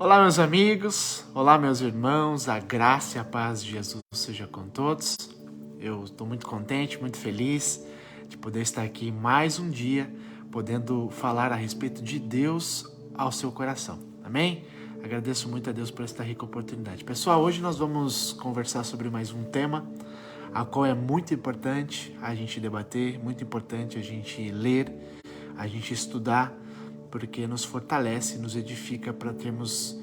Olá, meus amigos, olá, meus irmãos, a graça e a paz de Jesus seja com todos. Eu estou muito contente, muito feliz de poder estar aqui mais um dia, podendo falar a respeito de Deus ao seu coração, amém? Agradeço muito a Deus por esta rica oportunidade. Pessoal, hoje nós vamos conversar sobre mais um tema, a qual é muito importante a gente debater, muito importante a gente ler, a gente estudar, porque nos fortalece, nos edifica para termos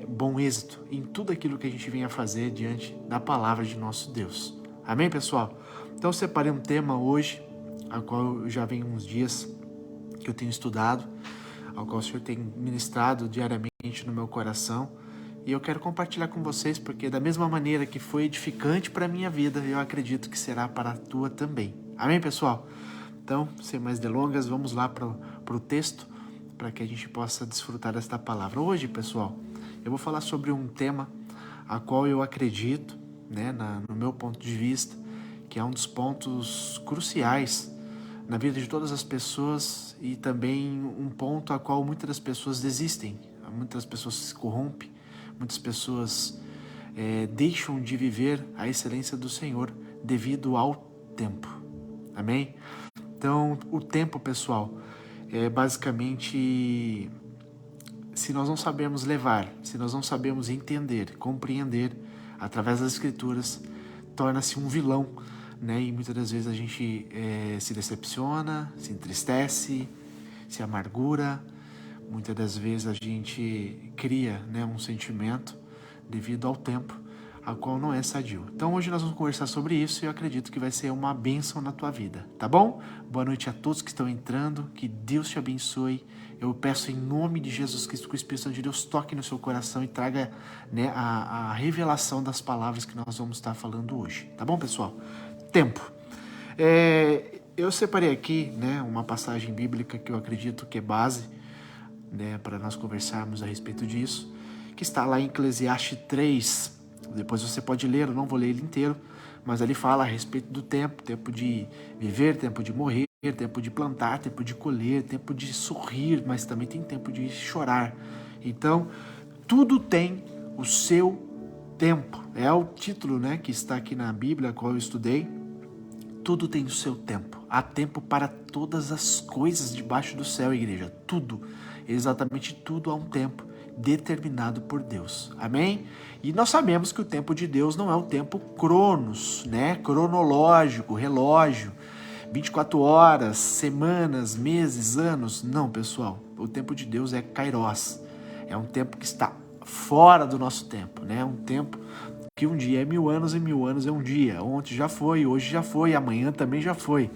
bom êxito em tudo aquilo que a gente vem a fazer diante da palavra de nosso Deus. Amém, pessoal? Então eu separei um tema hoje, ao qual eu já venho uns dias que eu tenho estudado, ao qual o Senhor tem ministrado diariamente no meu coração, e eu quero compartilhar com vocês, porque da mesma maneira que foi edificante para a minha vida, eu acredito que será para a tua também. Amém, pessoal? Então, sem mais delongas, vamos lá para o texto, para que a gente possa desfrutar desta palavra. Hoje, pessoal, eu vou falar sobre um tema a qual eu acredito, no meu ponto de vista, que é um dos pontos cruciais na vida de todas as pessoas e também um ponto a qual muitas das pessoas desistem, muitas pessoas se corrompem, muitas pessoas deixam de viver a excelência do Senhor devido ao tempo. Amém? Então, o tempo, pessoal, é basicamente, se nós não sabemos levar, se nós não sabemos entender, compreender através das escrituras, torna-se um vilão, e muitas das vezes a gente se decepciona, se entristece, se amargura, muitas das vezes a gente cria um sentimento devido ao tempo, a qual não é sadio. Então hoje nós vamos conversar sobre isso e eu acredito que vai ser uma bênção na tua vida, tá bom? Boa noite a todos que estão entrando, que Deus te abençoe. Eu peço em nome de Jesus Cristo que o Espírito Santo de Deus toque no seu coração e traga a revelação das palavras que nós vamos estar falando hoje, tá bom, pessoal? Tempo. Eu separei aqui uma passagem bíblica que eu acredito que é base para nós conversarmos a respeito disso, que está lá em Eclesiastes 3. Depois você pode ler, eu não vou ler ele inteiro, mas ele fala a respeito do tempo, tempo de viver, tempo de morrer, tempo de plantar, tempo de colher, tempo de sorrir, mas também tem tempo de chorar. Então, tudo tem o seu tempo. É o título que está aqui na Bíblia, a qual eu estudei. Tudo tem o seu tempo. Há tempo para todas as coisas debaixo do céu, igreja. Tudo, exatamente tudo há um tempo determinado por Deus. Amém? E nós sabemos que o tempo de Deus não é o tempo cronos, cronológico, relógio, 24 horas, semanas, meses, anos. Não, pessoal. O tempo de Deus é kairos. É um tempo que está fora do nosso tempo, um tempo que um dia é 1000 anos e 1000 anos é um dia. Ontem já foi, hoje já foi, amanhã também já foi.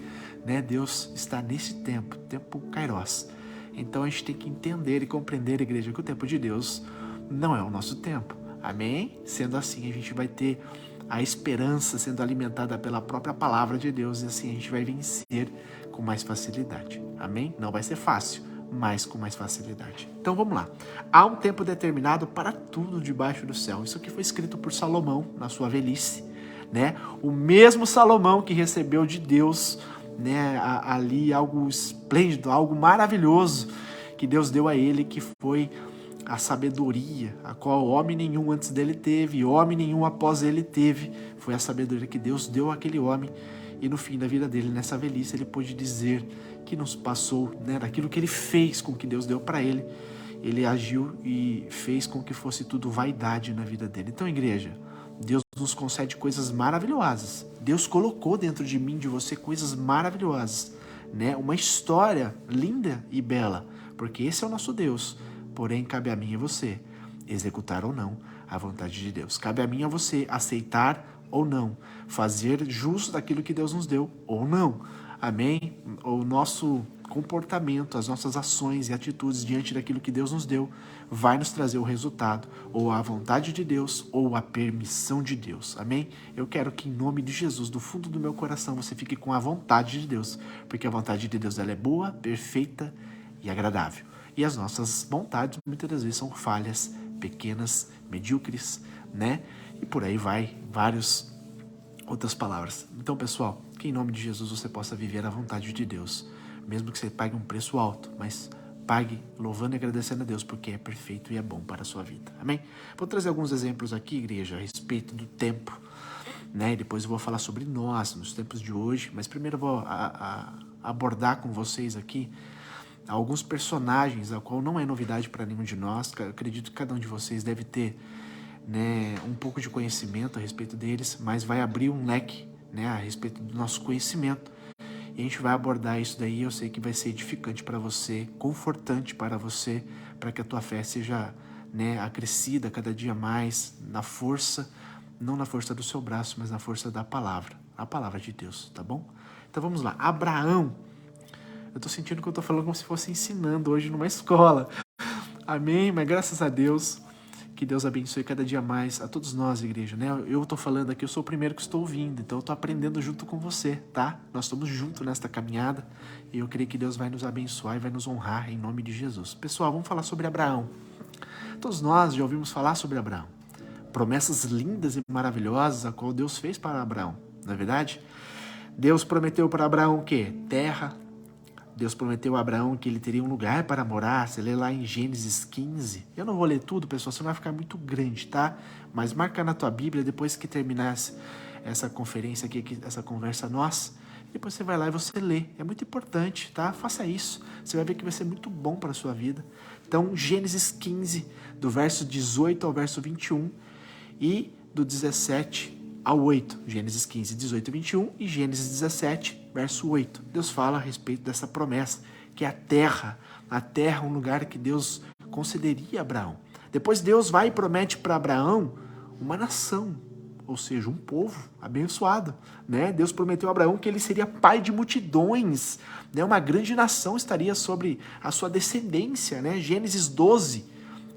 Deus está nesse tempo kairos. Então a gente tem que entender e compreender, igreja, que o tempo de Deus não é o nosso tempo. Amém? Sendo assim, a gente vai ter a esperança sendo alimentada pela própria palavra de Deus e assim a gente vai vencer com mais facilidade. Amém? Não vai ser fácil, mas com mais facilidade. Então vamos lá. Há um tempo determinado para tudo debaixo do céu. Isso aqui foi escrito por Salomão na sua velhice, O mesmo Salomão que recebeu de Deus ali algo esplêndido, algo maravilhoso que Deus deu a ele, que foi a sabedoria, a qual homem nenhum antes dele teve, homem nenhum após ele teve. Foi a sabedoria que Deus deu àquele homem, e no fim da vida dele, nessa velhice, ele pôde dizer que nos passou, daquilo que ele fez com que Deus deu para ele, ele agiu e fez com que fosse tudo vaidade na vida dele. Então, igreja, Deus nos concede coisas maravilhosas. Deus colocou dentro de mim, de você, coisas maravilhosas, Uma história linda e bela, porque esse é o nosso Deus. Porém, cabe a mim e a você executar ou não a vontade de Deus. Cabe a mim e a você aceitar ou não, fazer jus daquilo que Deus nos deu ou não. Amém? O nosso comportamento, as nossas ações e atitudes diante daquilo que Deus nos deu vai nos trazer o resultado, ou a vontade de Deus, ou a permissão de Deus. Amém? Eu quero que, em nome de Jesus, do fundo do meu coração, você fique com a vontade de Deus, porque a vontade de Deus ela é boa, perfeita e agradável. E as nossas vontades, muitas das vezes, são falhas, pequenas, medíocres, E por aí vai, várias outras palavras. Então, pessoal, que em nome de Jesus você possa viver a vontade de Deus, mesmo que você pague um preço alto, mas pague louvando e agradecendo a Deus, porque é perfeito e é bom para a sua vida. Amém? Vou trazer alguns exemplos aqui, igreja, a respeito do tempo, né? E depois eu vou falar sobre nós, nos tempos de hoje, mas primeiro eu vou abordar com vocês aqui alguns personagens, a qual não é novidade para nenhum de nós. Eu acredito que cada um de vocês deve ter, né, um pouco de conhecimento a respeito deles, mas vai abrir um leque, né, a respeito do nosso conhecimento. E a gente vai abordar isso daí, eu sei que vai ser edificante para você, confortante para você, para que a tua fé seja, né, acrescida cada dia mais na força, não na força do seu braço, mas na força da palavra, a palavra de Deus, tá bom? Então vamos lá, Abraão. Eu tô sentindo que eu tô falando como se fosse ensinando hoje numa escola. Amém? Mas graças a Deus, que Deus abençoe cada dia mais a todos nós, igreja, né? Eu tô falando aqui, eu sou o primeiro que estou ouvindo, então eu tô aprendendo junto com você, tá? Nós estamos juntos nesta caminhada e eu creio que Deus vai nos abençoar e vai nos honrar em nome de Jesus. Pessoal, vamos falar sobre Abraão. Todos nós já ouvimos falar sobre Abraão. Promessas lindas e maravilhosas a qual Deus fez para Abraão, não é verdade? Deus prometeu para Abraão o quê? Terra. Deus prometeu a Abraão que ele teria um lugar para morar. Você lê lá em Gênesis 15. Eu não vou ler tudo, pessoal, senão vai ficar muito grande, tá? Mas marca na tua Bíblia, depois que terminar essa conferência aqui, essa conversa nossa, depois você vai lá e você lê. É muito importante, tá? Faça isso. Você vai ver que vai ser muito bom para a sua vida. Então, Gênesis 15, do verso 18 ao verso 21 e do 17 ao 8, Gênesis 15, 18 e 21 e Gênesis 17, verso 8. Deus fala a respeito dessa promessa, que é a terra é um lugar que Deus concederia a Abraão. Depois Deus vai e promete para Abraão uma nação, ou seja, um povo abençoado, né? Deus prometeu a Abraão que ele seria pai de multidões, né? Uma grande nação estaria sobre a sua descendência, né? Gênesis 12,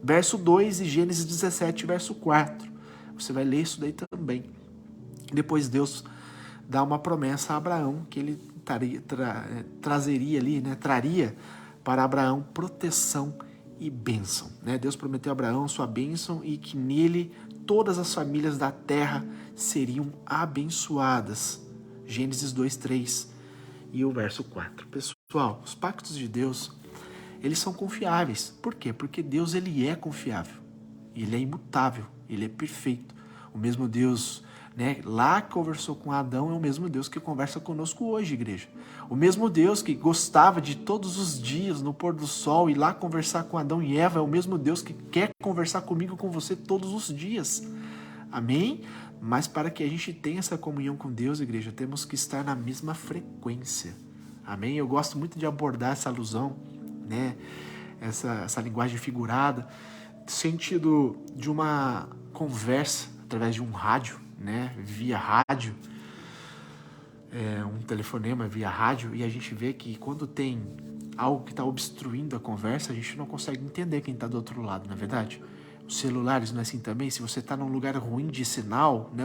verso 2 e Gênesis 17, verso 4. Você vai ler isso daí também. Depois Deus dá uma promessa a Abraão que ele traria para Abraão proteção e bênção, né? Deus prometeu a Abraão sua bênção e que nele todas as famílias da terra seriam abençoadas. Gênesis 2, 3 e o verso 4. Pessoal, os pactos de Deus, eles são confiáveis. Por quê? Porque Deus, ele é confiável. Ele é imutável. Ele é perfeito. O mesmo Deus, né, lá que conversou com Adão é o mesmo Deus que conversa conosco hoje, igreja. O mesmo Deus que gostava de todos os dias no pôr do sol ir lá conversar com Adão e Eva é o mesmo Deus que quer conversar comigo e com você todos os dias. Amém? Mas para que a gente tenha essa comunhão com Deus, igreja, temos que estar na mesma frequência. Amém? Eu gosto muito de abordar essa alusão, né, essa linguagem figurada, no sentido de uma conversa através de um rádio, né, via rádio, um telefonema via rádio, e a gente vê que quando tem algo que está obstruindo a conversa, a gente não consegue entender quem está do outro lado, não é verdade? Os celulares não é assim também? Se você está num lugar ruim de sinal, né,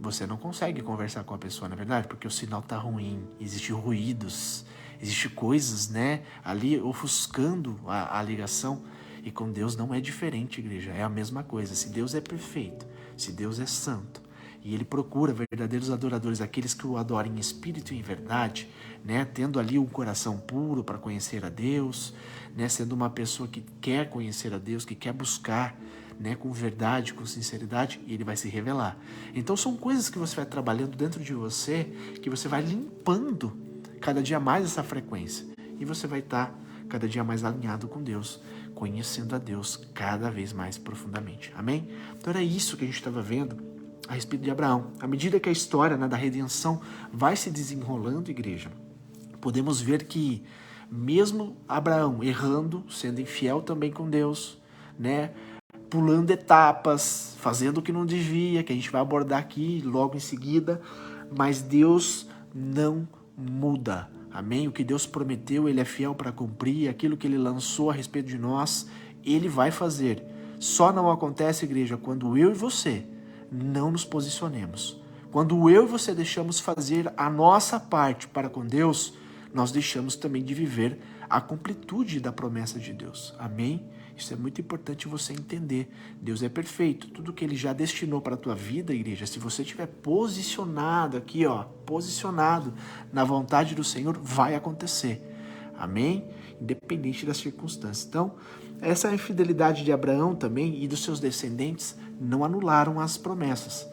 você não consegue conversar com a pessoa, não é verdade? Porque o sinal está ruim, existem ruídos, existem coisas, né, ali ofuscando a ligação. E com Deus não é diferente, igreja, é a mesma coisa. Se Deus é perfeito, se Deus é santo, e Ele procura verdadeiros adoradores, aqueles que o adorem em espírito e em verdade, né, tendo ali um coração puro para conhecer a Deus, né, sendo uma pessoa que quer conhecer a Deus, que quer buscar, né, com verdade, com sinceridade, e Ele vai se revelar. Então são coisas que você vai trabalhando dentro de você, que você vai limpando cada dia mais essa frequência, e você vai estar cada dia mais alinhado com Deus, conhecendo a Deus cada vez mais profundamente. Amém? Então era isso que a gente estava vendo a respeito de Abraão. À medida que a história, né, da redenção vai se desenrolando, igreja, podemos ver que mesmo Abraão errando, sendo infiel também com Deus, né, pulando etapas, fazendo o que não devia, que a gente vai abordar aqui logo em seguida, mas Deus não muda. Amém? O que Deus prometeu, Ele é fiel para cumprir. Aquilo que Ele lançou a respeito de nós, Ele vai fazer. Só não acontece, igreja, quando eu e você não nos posicionemos. Quando eu e você deixamos fazer a nossa parte para com Deus, nós deixamos também de viver a completude da promessa de Deus. Amém? Isso é muito importante você entender. Deus é perfeito. Tudo que Ele já destinou para a tua vida, igreja, se você estiver posicionado aqui, posicionado na vontade do Senhor, vai acontecer. Amém? independente das circunstâncias. Então, essa fidelidade de Abraão também e dos seus descendentes não anularam as promessas.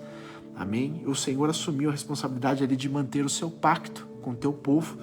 Amém? O Senhor assumiu a responsabilidade ali de manter o seu pacto com o teu povo.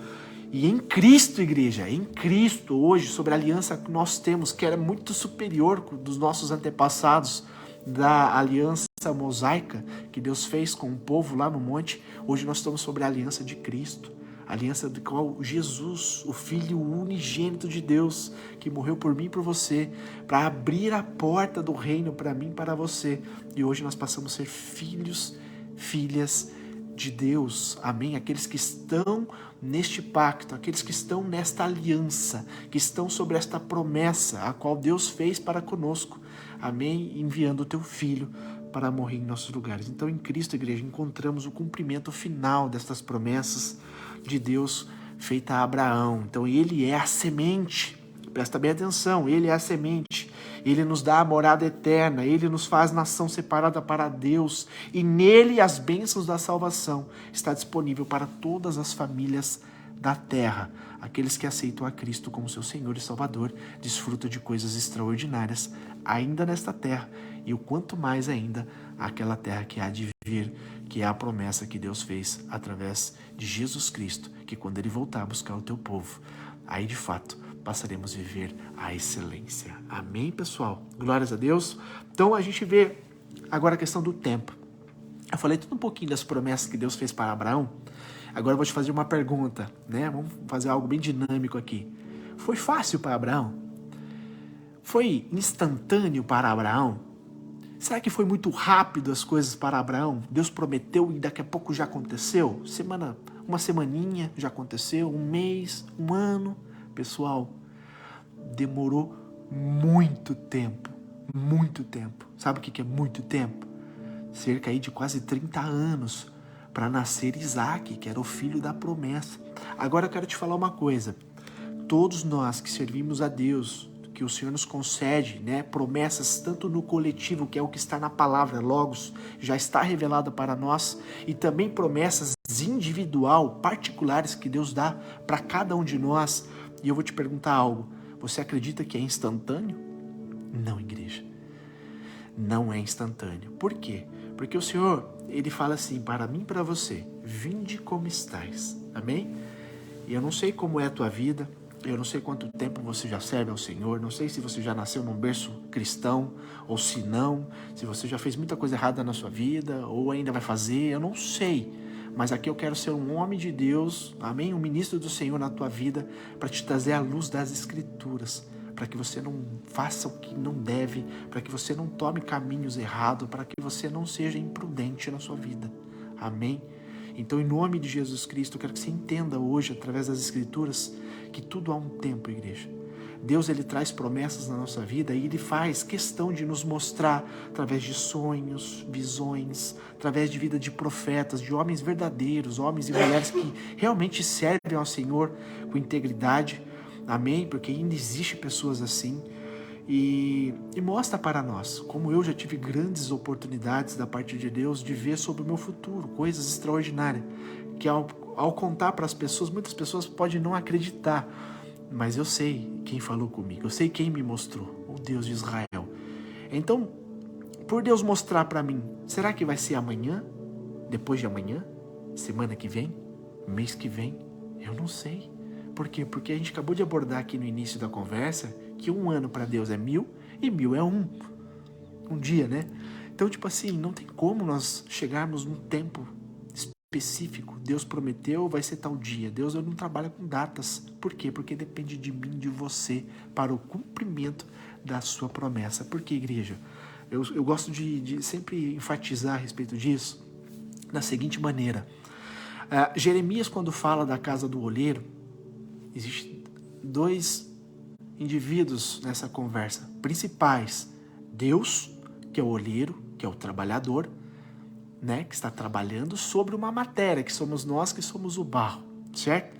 E em Cristo, igreja, em Cristo, hoje, sobre a aliança que nós temos, que era muito superior dos nossos antepassados, da aliança mosaica que Deus fez com o povo lá no monte, hoje nós estamos sobre a aliança de Cristo, a aliança do qual Jesus, o Filho unigênito de Deus, que morreu por mim e por você, para abrir a porta do reino para mim e para você. E hoje nós passamos a ser filhos, filhas de Deus, amém? Aqueles que estão neste pacto, aqueles que estão nesta aliança, que estão sobre esta promessa, a qual Deus fez para conosco, amém? Enviando o teu Filho para morrer em nossos lugares. Então, em Cristo, igreja, encontramos o cumprimento final destas promessas de Deus feita a Abraão. Então, ele é a semente, presta bem atenção, ele é a semente. Ele nos dá a morada eterna, ele nos faz nação separada para Deus, e nele as bênçãos da salvação está disponível para todas as famílias da terra. Aqueles que aceitam a Cristo como seu Senhor e Salvador desfrutam de coisas extraordinárias ainda nesta terra, e o quanto mais ainda aquela terra que há de vir, que é a promessa que Deus fez através de Jesus Cristo, que quando ele voltar a buscar o teu povo, aí de fato passaremos a viver a excelência. Amém, pessoal? Glórias a Deus. Então a gente vê agora a questão do tempo. Eu falei tudo um pouquinho das promessas que Deus fez para Abraão. Agora eu vou te fazer uma pergunta, né? Vamos fazer algo bem dinâmico aqui. Foi fácil para Abraão? Foi instantâneo para Abraão? Será que foi muito rápido as coisas para Abraão? Deus prometeu e daqui a pouco já aconteceu? Uma semaninha já aconteceu? Um mês? Um ano? Pessoal, demorou muito tempo. Muito tempo. Sabe o que é muito tempo? Cerca aí de quase 30 anos para nascer Isaac, que era o filho da promessa. Agora eu quero te falar uma coisa. Todos nós que servimos a Deus, que o Senhor nos concede, né, promessas tanto no coletivo, que é o que está na palavra, Logos, já está revelada para nós, e também promessas individual, particulares que Deus dá para cada um de nós. E eu vou te perguntar algo. Você acredita que é instantâneo? Não, igreja. Não é instantâneo. Por quê? Porque o Senhor, ele fala assim, para mim e para você, vinde como estais. Amém? E eu não sei como é a tua vida, eu não sei quanto tempo você já serve ao Senhor, não sei se você já nasceu num berço cristão, ou se não, se você já fez muita coisa errada na sua vida, ou ainda vai fazer, eu não sei. Mas aqui eu quero ser um homem de Deus, amém? Um ministro do Senhor na tua vida, para te trazer a luz das Escrituras, para que você não faça o que não deve, para que você não tome caminhos errados, para que você não seja imprudente na sua vida. Amém? Então, em nome de Jesus Cristo, eu quero que você entenda hoje, através das Escrituras, que tudo há um tempo, igreja. Deus, ele traz promessas na nossa vida e ele faz questão de nos mostrar através de sonhos, visões, através de vida de profetas, de homens verdadeiros, homens e mulheres que realmente servem ao Senhor com integridade. Amém? Porque ainda existe pessoas assim. E mostra para nós, como eu já tive grandes oportunidades da parte de Deus de ver sobre o meu futuro, coisas extraordinárias, que ao contar para as pessoas, muitas pessoas podem não acreditar, mas eu sei quem falou comigo, eu sei quem me mostrou, o Deus de Israel. Então, por Deus mostrar para mim, será que vai ser amanhã? Depois de amanhã? Semana que vem? Mês que vem? Eu não sei. Por quê? Porque a gente acabou de abordar aqui no início da conversa que 1 ano para Deus é 1000 e 1000 é um dia, né? Então, tipo assim, não tem como nós chegarmos num tempo específico. Deus prometeu, vai ser tal dia. Deus não trabalha com datas. Por quê? Porque depende de mim, de você, para o cumprimento da sua promessa. Por quê, igreja? Eu gosto de sempre enfatizar a respeito disso da seguinte maneira. Jeremias, quando fala da casa do oleiro, existem 2 indivíduos nessa conversa principais. Deus, que é o oleiro, que é o trabalhador, né, que está trabalhando sobre uma matéria, que somos nós, que somos o barro, certo?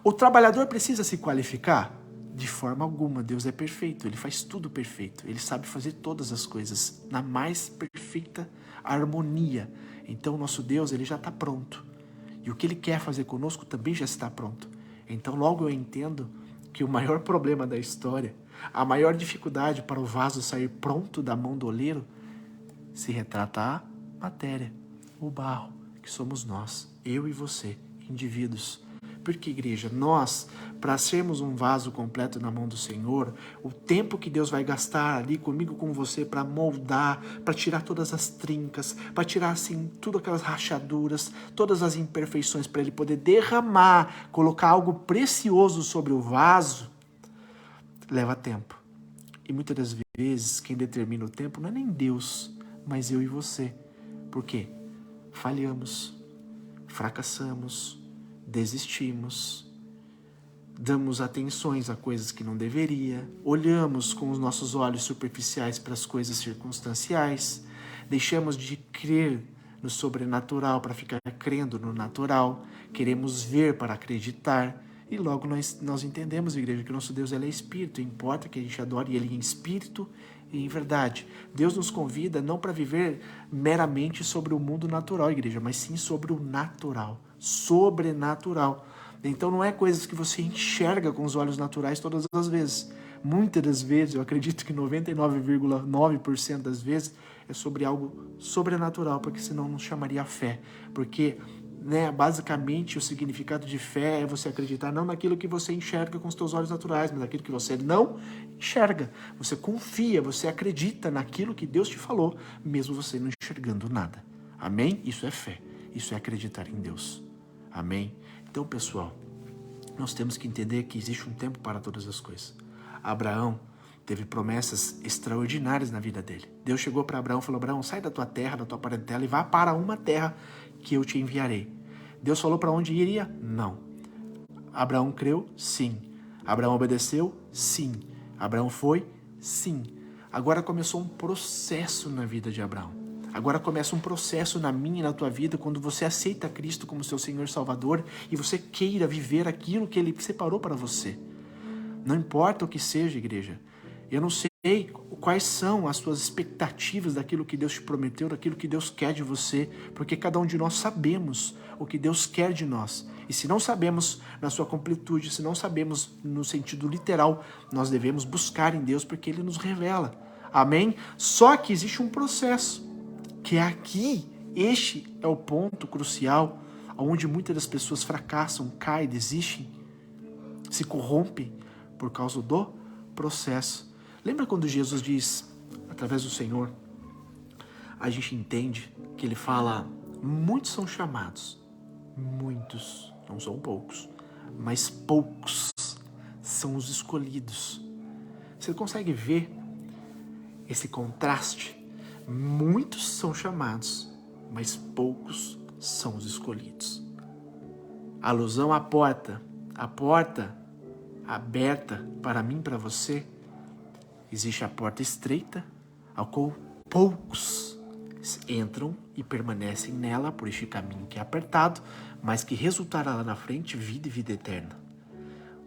O trabalhador precisa se qualificar? De forma alguma. Deus é perfeito, ele faz tudo perfeito, ele sabe fazer todas as coisas na mais perfeita harmonia. Então, nosso Deus, ele já está pronto. E o que ele quer fazer conosco também já está pronto. Então, logo eu entendo que o maior problema da história, a maior dificuldade para o vaso sair pronto da mão do oleiro, se retrata a matéria, o barro, que somos nós, eu e você, indivíduos. Porque, igreja, nós, para sermos um vaso completo na mão do Senhor, o tempo que Deus vai gastar ali comigo, com você, para moldar, para tirar todas as trincas, para tirar, assim, todas aquelas rachaduras, todas as imperfeições, para Ele poder derramar, colocar algo precioso sobre o vaso, leva tempo. E muitas das vezes, quem determina o tempo não é nem Deus, mas eu e você. Por quê? Falhamos, fracassamos, desistimos, damos atenções a coisas que não deveria, olhamos com os nossos olhos superficiais para as coisas circunstanciais, deixamos de crer no sobrenatural para ficar crendo no natural, queremos ver para acreditar, e logo nós entendemos, igreja, que o nosso Deus ele é Espírito, importa que a gente adore Ele em Espírito e em verdade. Deus nos convida não para viver meramente sobre o mundo natural, igreja, mas sim sobre o natural, sobrenatural. Então não é coisas que você enxerga com os olhos naturais todas as vezes. Muitas das vezes, eu acredito que 99,9% das vezes, é sobre algo sobrenatural, porque senão não chamaria fé. Porque, basicamente, o significado de fé é você acreditar não naquilo que você enxerga com os seus olhos naturais, mas naquilo que você não enxerga. Você confia, você acredita naquilo que Deus te falou, mesmo você não enxergando nada. Amém? Isso é fé. Isso é acreditar em Deus. Amém? Então, pessoal, nós temos que entender que existe um tempo para todas as coisas. Abraão teve promessas extraordinárias na vida dele. Deus chegou para Abraão e falou: Abraão, sai da tua terra, da tua parentela e vá para uma terra que eu te enviarei. Deus falou para onde iria? Não. Abraão creu? Sim. Abraão obedeceu? Sim. Abraão foi? Sim. Agora começou um processo na vida de Abraão. Agora começa um processo na minha e na tua vida quando você aceita Cristo como seu Senhor e Salvador e você queira viver aquilo que Ele separou para você. Não importa o que seja, igreja. Eu não sei quais são as suas expectativas daquilo que Deus te prometeu, daquilo que Deus quer de você, porque cada um de nós sabemos o que Deus quer de nós. E se não sabemos na sua completude, se não sabemos no sentido literal, nós devemos buscar em Deus porque Ele nos revela. Amém? Só que existe um processo, que é aqui, este é o ponto crucial, onde muitas das pessoas fracassam, caem, desistem, se corrompem por causa do processo. Lembra quando Jesus diz, através do Senhor, a gente entende que Ele fala, muitos são chamados, muitos, não são poucos, mas poucos são os escolhidos. Você consegue ver esse contraste? Muitos são chamados, mas poucos são os escolhidos. Alusão à porta. A porta aberta para mim, para você, existe a porta estreita, ao qual poucos entram e permanecem nela por este caminho que é apertado, mas que resultará lá na frente vida e vida eterna.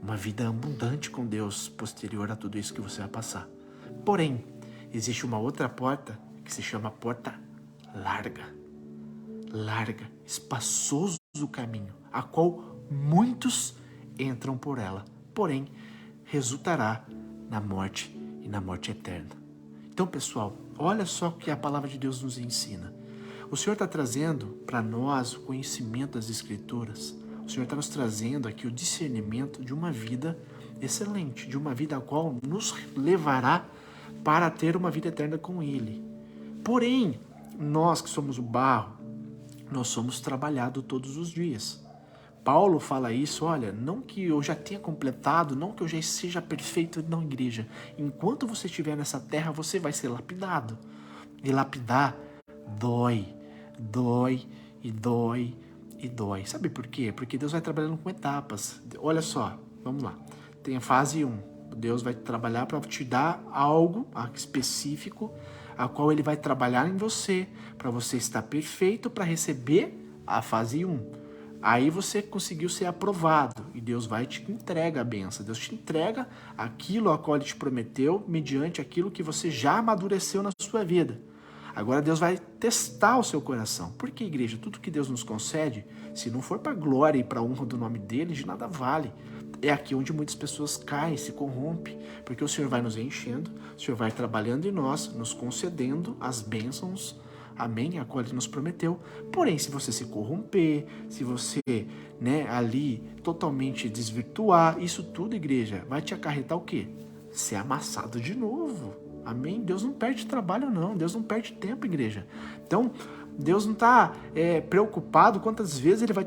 Uma vida abundante com Deus posterior a tudo isso que você vai passar. Porém, existe uma outra porta que se chama porta larga. Larga, espaçoso o caminho, a qual muitos entram por ela. Porém, resultará na morte e na morte eterna. Então, pessoal, olha só o que a palavra de Deus nos ensina. O Senhor está trazendo para nós o conhecimento das Escrituras. O Senhor está nos trazendo aqui o discernimento de uma vida excelente, de uma vida a qual nos levará para ter uma vida eterna com Ele. Porém, nós que somos o barro, nós somos trabalhados todos os dias. Paulo fala isso, olha, não que eu já tenha completado, não que eu já seja perfeito, não, igreja. Enquanto você estiver nessa terra, você vai ser lapidado. E lapidar dói, dói e dói e dói. Sabe por quê? Porque Deus vai trabalhando com etapas. Olha só, vamos lá. Tem a fase 1. Deus vai trabalhar para te dar algo específico, a qual Ele vai trabalhar em você, para você estar perfeito, para receber a fase 1. Aí você conseguiu ser aprovado e Deus vai te entrega a benção. Deus te entrega aquilo a qual Ele te prometeu mediante aquilo que você já amadureceu na sua vida. Agora Deus vai testar o seu coração. Porque, igreja, tudo que Deus nos concede, se não for para a glória e para a honra do nome dele, de nada vale. é aqui onde muitas pessoas caem, se corrompem, porque o Senhor vai nos enchendo, o Senhor vai trabalhando em nós, nos concedendo as bênçãos, amém, a qual Ele nos prometeu. Porém, se você se corromper, se você, ali totalmente desvirtuar, isso tudo, igreja, vai te acarretar o quê? Ser amassado de novo, amém? Deus não perde trabalho não, Deus não perde tempo, igreja. Então, Deus não está preocupado quantas vezes Ele vai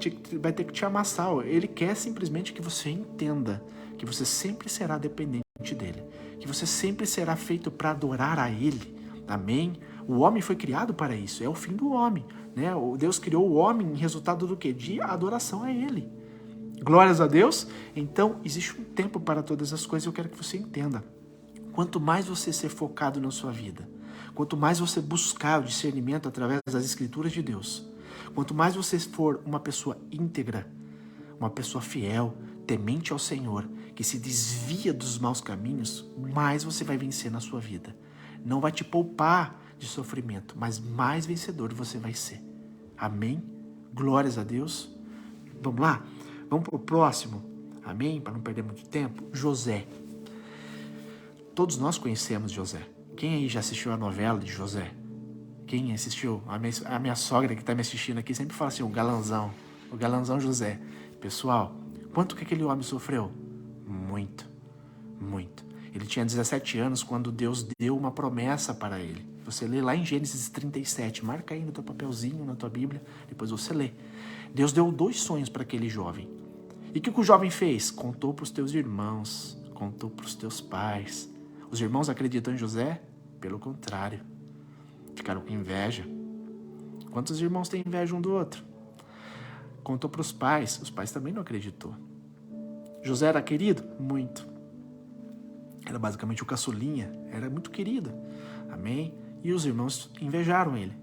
ter que te amassar. Ele quer simplesmente que você entenda que você sempre será dependente dEle, que você sempre será feito para adorar a Ele, amém? O homem foi criado para isso, é o fim do homem, né? Deus criou o homem em resultado do quê? De adoração a Ele. Glórias a Deus. Então, existe um tempo para todas as coisas, eu quero que você entenda. Quanto mais você ser focado na sua vida, quanto mais você buscar o discernimento através das Escrituras de Deus, quanto mais você for uma pessoa íntegra, uma pessoa fiel, temente ao Senhor, que se desvia dos maus caminhos, mais você vai vencer na sua vida. Não vai te poupar de sofrimento, mas mais vencedor você vai ser. Amém? Glórias a Deus. Vamos lá? Vamos para o próximo. Amém? Para não perder muito tempo. José. Todos nós conhecemos José. Quem aí já assistiu a novela de José? Quem assistiu? A minha sogra que está me assistindo aqui sempre fala assim, o galanzão José. Pessoal, quanto que aquele homem sofreu? Muito, muito. Ele tinha 17 anos quando Deus deu uma promessa para ele. Você lê lá em Gênesis 37, marca aí no teu papelzinho, na tua Bíblia, depois você lê. Deus deu 2 sonhos para aquele jovem. E o que o jovem fez? Contou para os teus irmãos, contou para os teus pais. Os irmãos acreditam em José? Pelo contrário, ficaram com inveja. Quantos irmãos têm inveja um do outro? Contou para os pais também não acreditou. José era querido? Muito. Era basicamente o caçulinha, era muito querido. Amém? E os irmãos invejaram ele.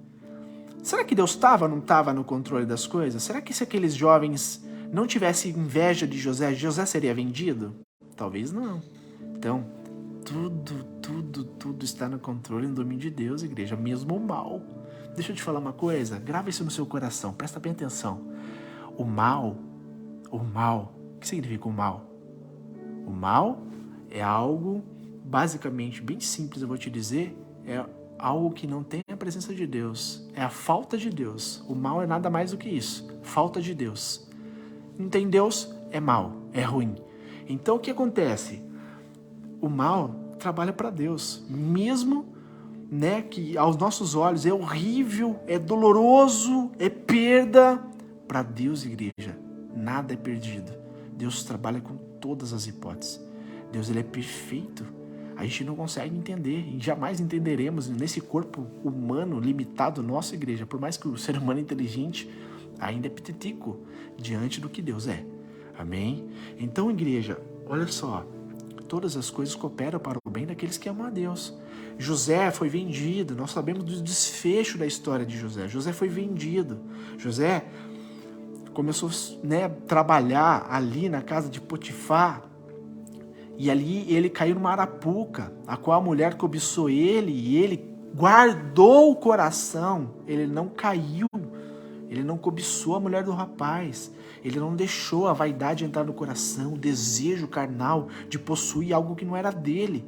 Será que Deus não estava no controle das coisas? Será que se aqueles jovens não tivessem inveja de José, José seria vendido? Talvez não. Então, tudo está no controle e no domínio de Deus, igreja, mesmo o mal. Deixa eu te falar uma coisa, grava isso no seu coração, presta bem atenção. O mal, o que significa o mal? O mal é algo, basicamente, bem simples, eu vou te dizer, é algo que não tem a presença de Deus, é a falta de Deus. O mal é nada mais do que isso, falta de Deus. Não tem Deus, é mal, é ruim. Então o que acontece? O mal trabalha para Deus, mesmo que aos nossos olhos é horrível, é doloroso, é perda. Para Deus, igreja, nada é perdido. Deus trabalha com todas as hipóteses. Deus, ele é perfeito. A gente não consegue entender e jamais entenderemos nesse corpo humano limitado nosso, igreja, por mais que o ser humano inteligente ainda é petitico diante do que Deus é. Amém? Então, igreja, olha só, todas as coisas cooperam para o bem daqueles que amam a Deus. José foi vendido, nós sabemos do desfecho da história de José. José foi vendido. José começou a trabalhar ali na casa de Potifar, e ali ele caiu numa arapuca, a qual a mulher cobiçou ele, e ele guardou o coração, ele não caiu, ele não cobiçou a mulher do rapaz, ele não deixou a vaidade entrar no coração, o desejo carnal de possuir algo que não era dele.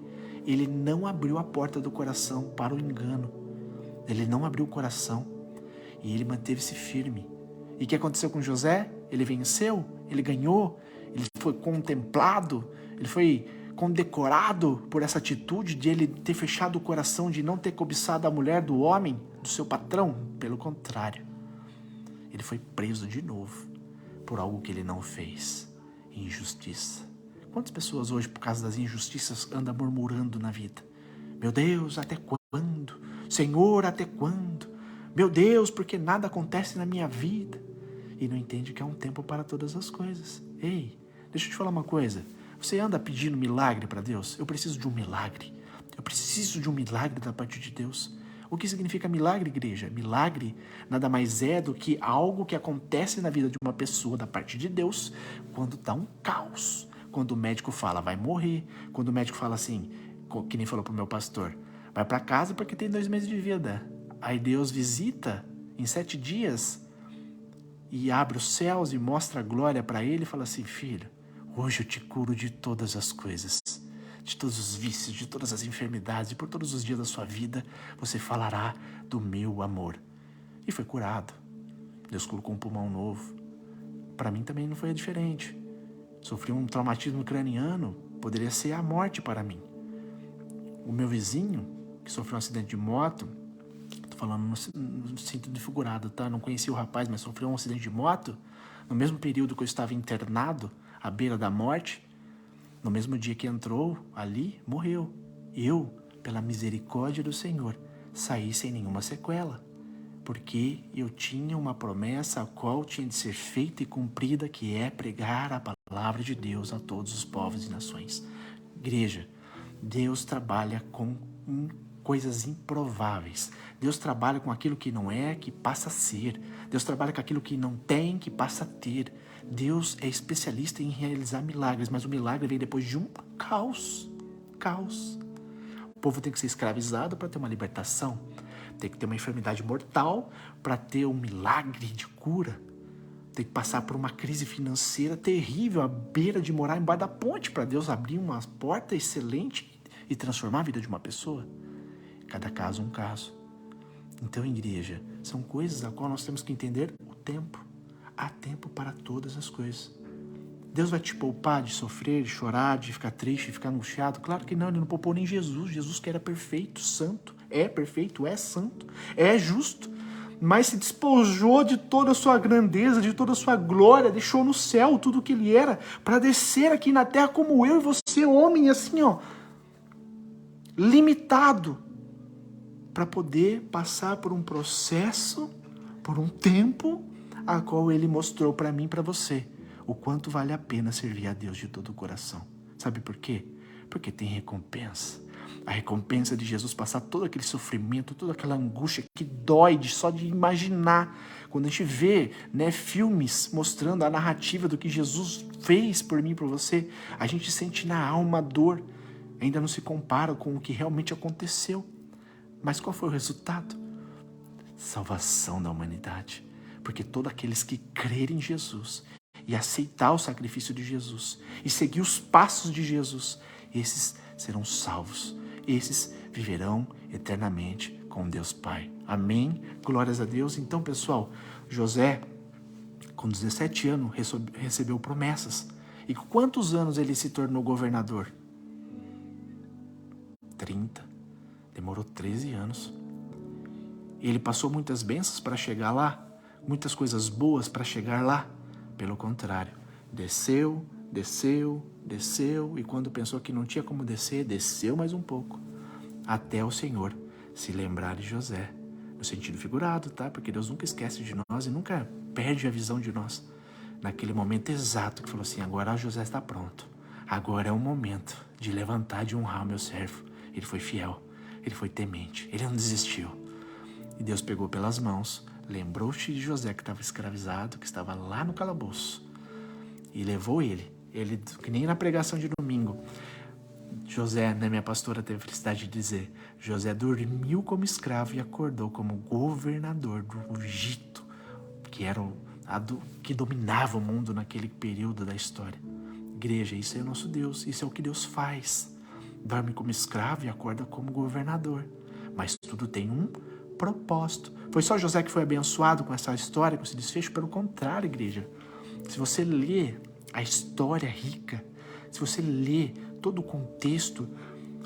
Ele não abriu a porta do coração para o engano, ele não abriu o coração, e ele manteve-se firme. E o que aconteceu com José? Ele venceu, ele ganhou, ele foi contemplado, ele foi condecorado por essa atitude de ele ter fechado o coração, de não ter cobiçado a mulher do homem, do seu patrão. Pelo contrário, ele foi preso de novo por algo que ele não fez, injustiça. Quantas pessoas hoje, por causa das injustiças, andam murmurando na vida? Meu Deus, até quando? Senhor, até quando? Meu Deus, porque nada acontece na minha vida? E não entende que há um tempo para todas as coisas. Ei, deixa eu te falar uma coisa. Você anda pedindo milagre para Deus? Eu preciso de um milagre. Eu preciso de um milagre da parte de Deus. O que significa milagre, igreja? Milagre nada mais é do que algo que acontece na vida de uma pessoa da parte de Deus quando está um caos. Quando o médico fala, vai morrer. Quando o médico fala assim, que nem falou pro meu pastor, vai para casa porque tem 2 meses de vida. Aí Deus visita em 7 dias e abre os céus e mostra a glória para ele e fala assim, filho, Hoje eu te curo de todas as coisas, de todos os vícios, de todas as enfermidades, e por todos os dias da sua vida você falará do meu amor. E foi curado. Deus colocou um pulmão novo. Para mim também não foi diferente. Sofri um traumatismo craniano, poderia ser a morte para mim. O meu vizinho, que sofreu um acidente de moto, tô falando no sentido figurado, tá? Não conheci o rapaz, mas sofreu um acidente de moto, no mesmo período que eu estava internado, à beira da morte, no mesmo dia que entrou ali, morreu. Eu, pela misericórdia do Senhor, saí sem nenhuma sequela, porque eu tinha uma promessa a qual tinha de ser feita e cumprida, que é pregar a palavra de Deus a todos os povos e nações. Igreja, Deus trabalha com coisas improváveis. Deus trabalha com aquilo que não é, que passa a ser. Deus trabalha com aquilo que não tem, que passa a ter. Deus é especialista em realizar milagres, mas o milagre vem depois de um caos. Caos. O povo tem que ser escravizado para ter uma libertação. Tem que ter uma enfermidade mortal para ter um milagre de cura. Tem que passar por uma crise financeira terrível, à beira de morar embaixo da ponte, para Deus abrir uma porta excelente e transformar a vida de uma pessoa. Cada caso um caso. Então, igreja, são coisas a qual nós temos que entender o tempo. Há tempo para todas as coisas. Deus vai te poupar de sofrer, de chorar, de ficar triste, de ficar angustiado? Claro que não, ele não poupou nem Jesus. Jesus que era perfeito, santo, é perfeito, é santo, é justo, mas se despojou de toda a sua grandeza, de toda a sua glória, deixou no céu tudo o que ele era, para descer aqui na terra como eu e você, homem, assim, ó, limitado, para poder passar por um processo, por um tempo, a qual ele mostrou para mim e para você, o quanto vale a pena servir a Deus de todo o coração. Sabe por quê? Porque tem recompensa. A recompensa de Jesus passar todo aquele sofrimento, toda aquela angústia que dói só de imaginar. Quando a gente vê, né, filmes mostrando a narrativa do que Jesus fez por mim e por você, a gente sente na alma a dor. Ainda não se compara com o que realmente aconteceu. Mas qual foi o resultado? Salvação da humanidade. Porque todos aqueles que crerem em Jesus e aceitar o sacrifício de Jesus e seguir os passos de Jesus, esses serão salvos. Esses viverão eternamente com Deus Pai. Amém? Glórias a Deus. Então, pessoal, José, com 17 anos, recebeu promessas. E quantos anos ele se tornou governador? 30. Demorou 13 anos. Ele passou muitas bênçãos para chegar lá, muitas coisas boas para chegar lá. Pelo contrário, desceu, e quando pensou que não tinha como descer, desceu mais um pouco, até o Senhor se lembrar de José, no sentido figurado, tá? Porque Deus nunca esquece de nós e nunca perde a visão de nós. Naquele momento exato que falou assim, agora José está pronto, agora é o momento de levantar, de honrar o meu servo. Ele foi fiel, ele foi temente, ele não desistiu. E Deus pegou pelas mãos, lembrou-se de José que estava escravizado, que estava lá no calabouço, e levou ele, que nem na pregação de domingo, José, né, minha pastora teve a felicidade de dizer, José dormiu como escravo e acordou como governador do Egito, que era que dominava o mundo naquele período da história. Igreja, isso é o nosso Deus, isso é o que Deus faz. Dorme como escravo e acorda como governador. Mas tudo tem um propósito. Foi só José que foi abençoado com essa história, com esse desfecho? Pelo contrário, igreja. Se você lê a história rica, se você lê todo o contexto,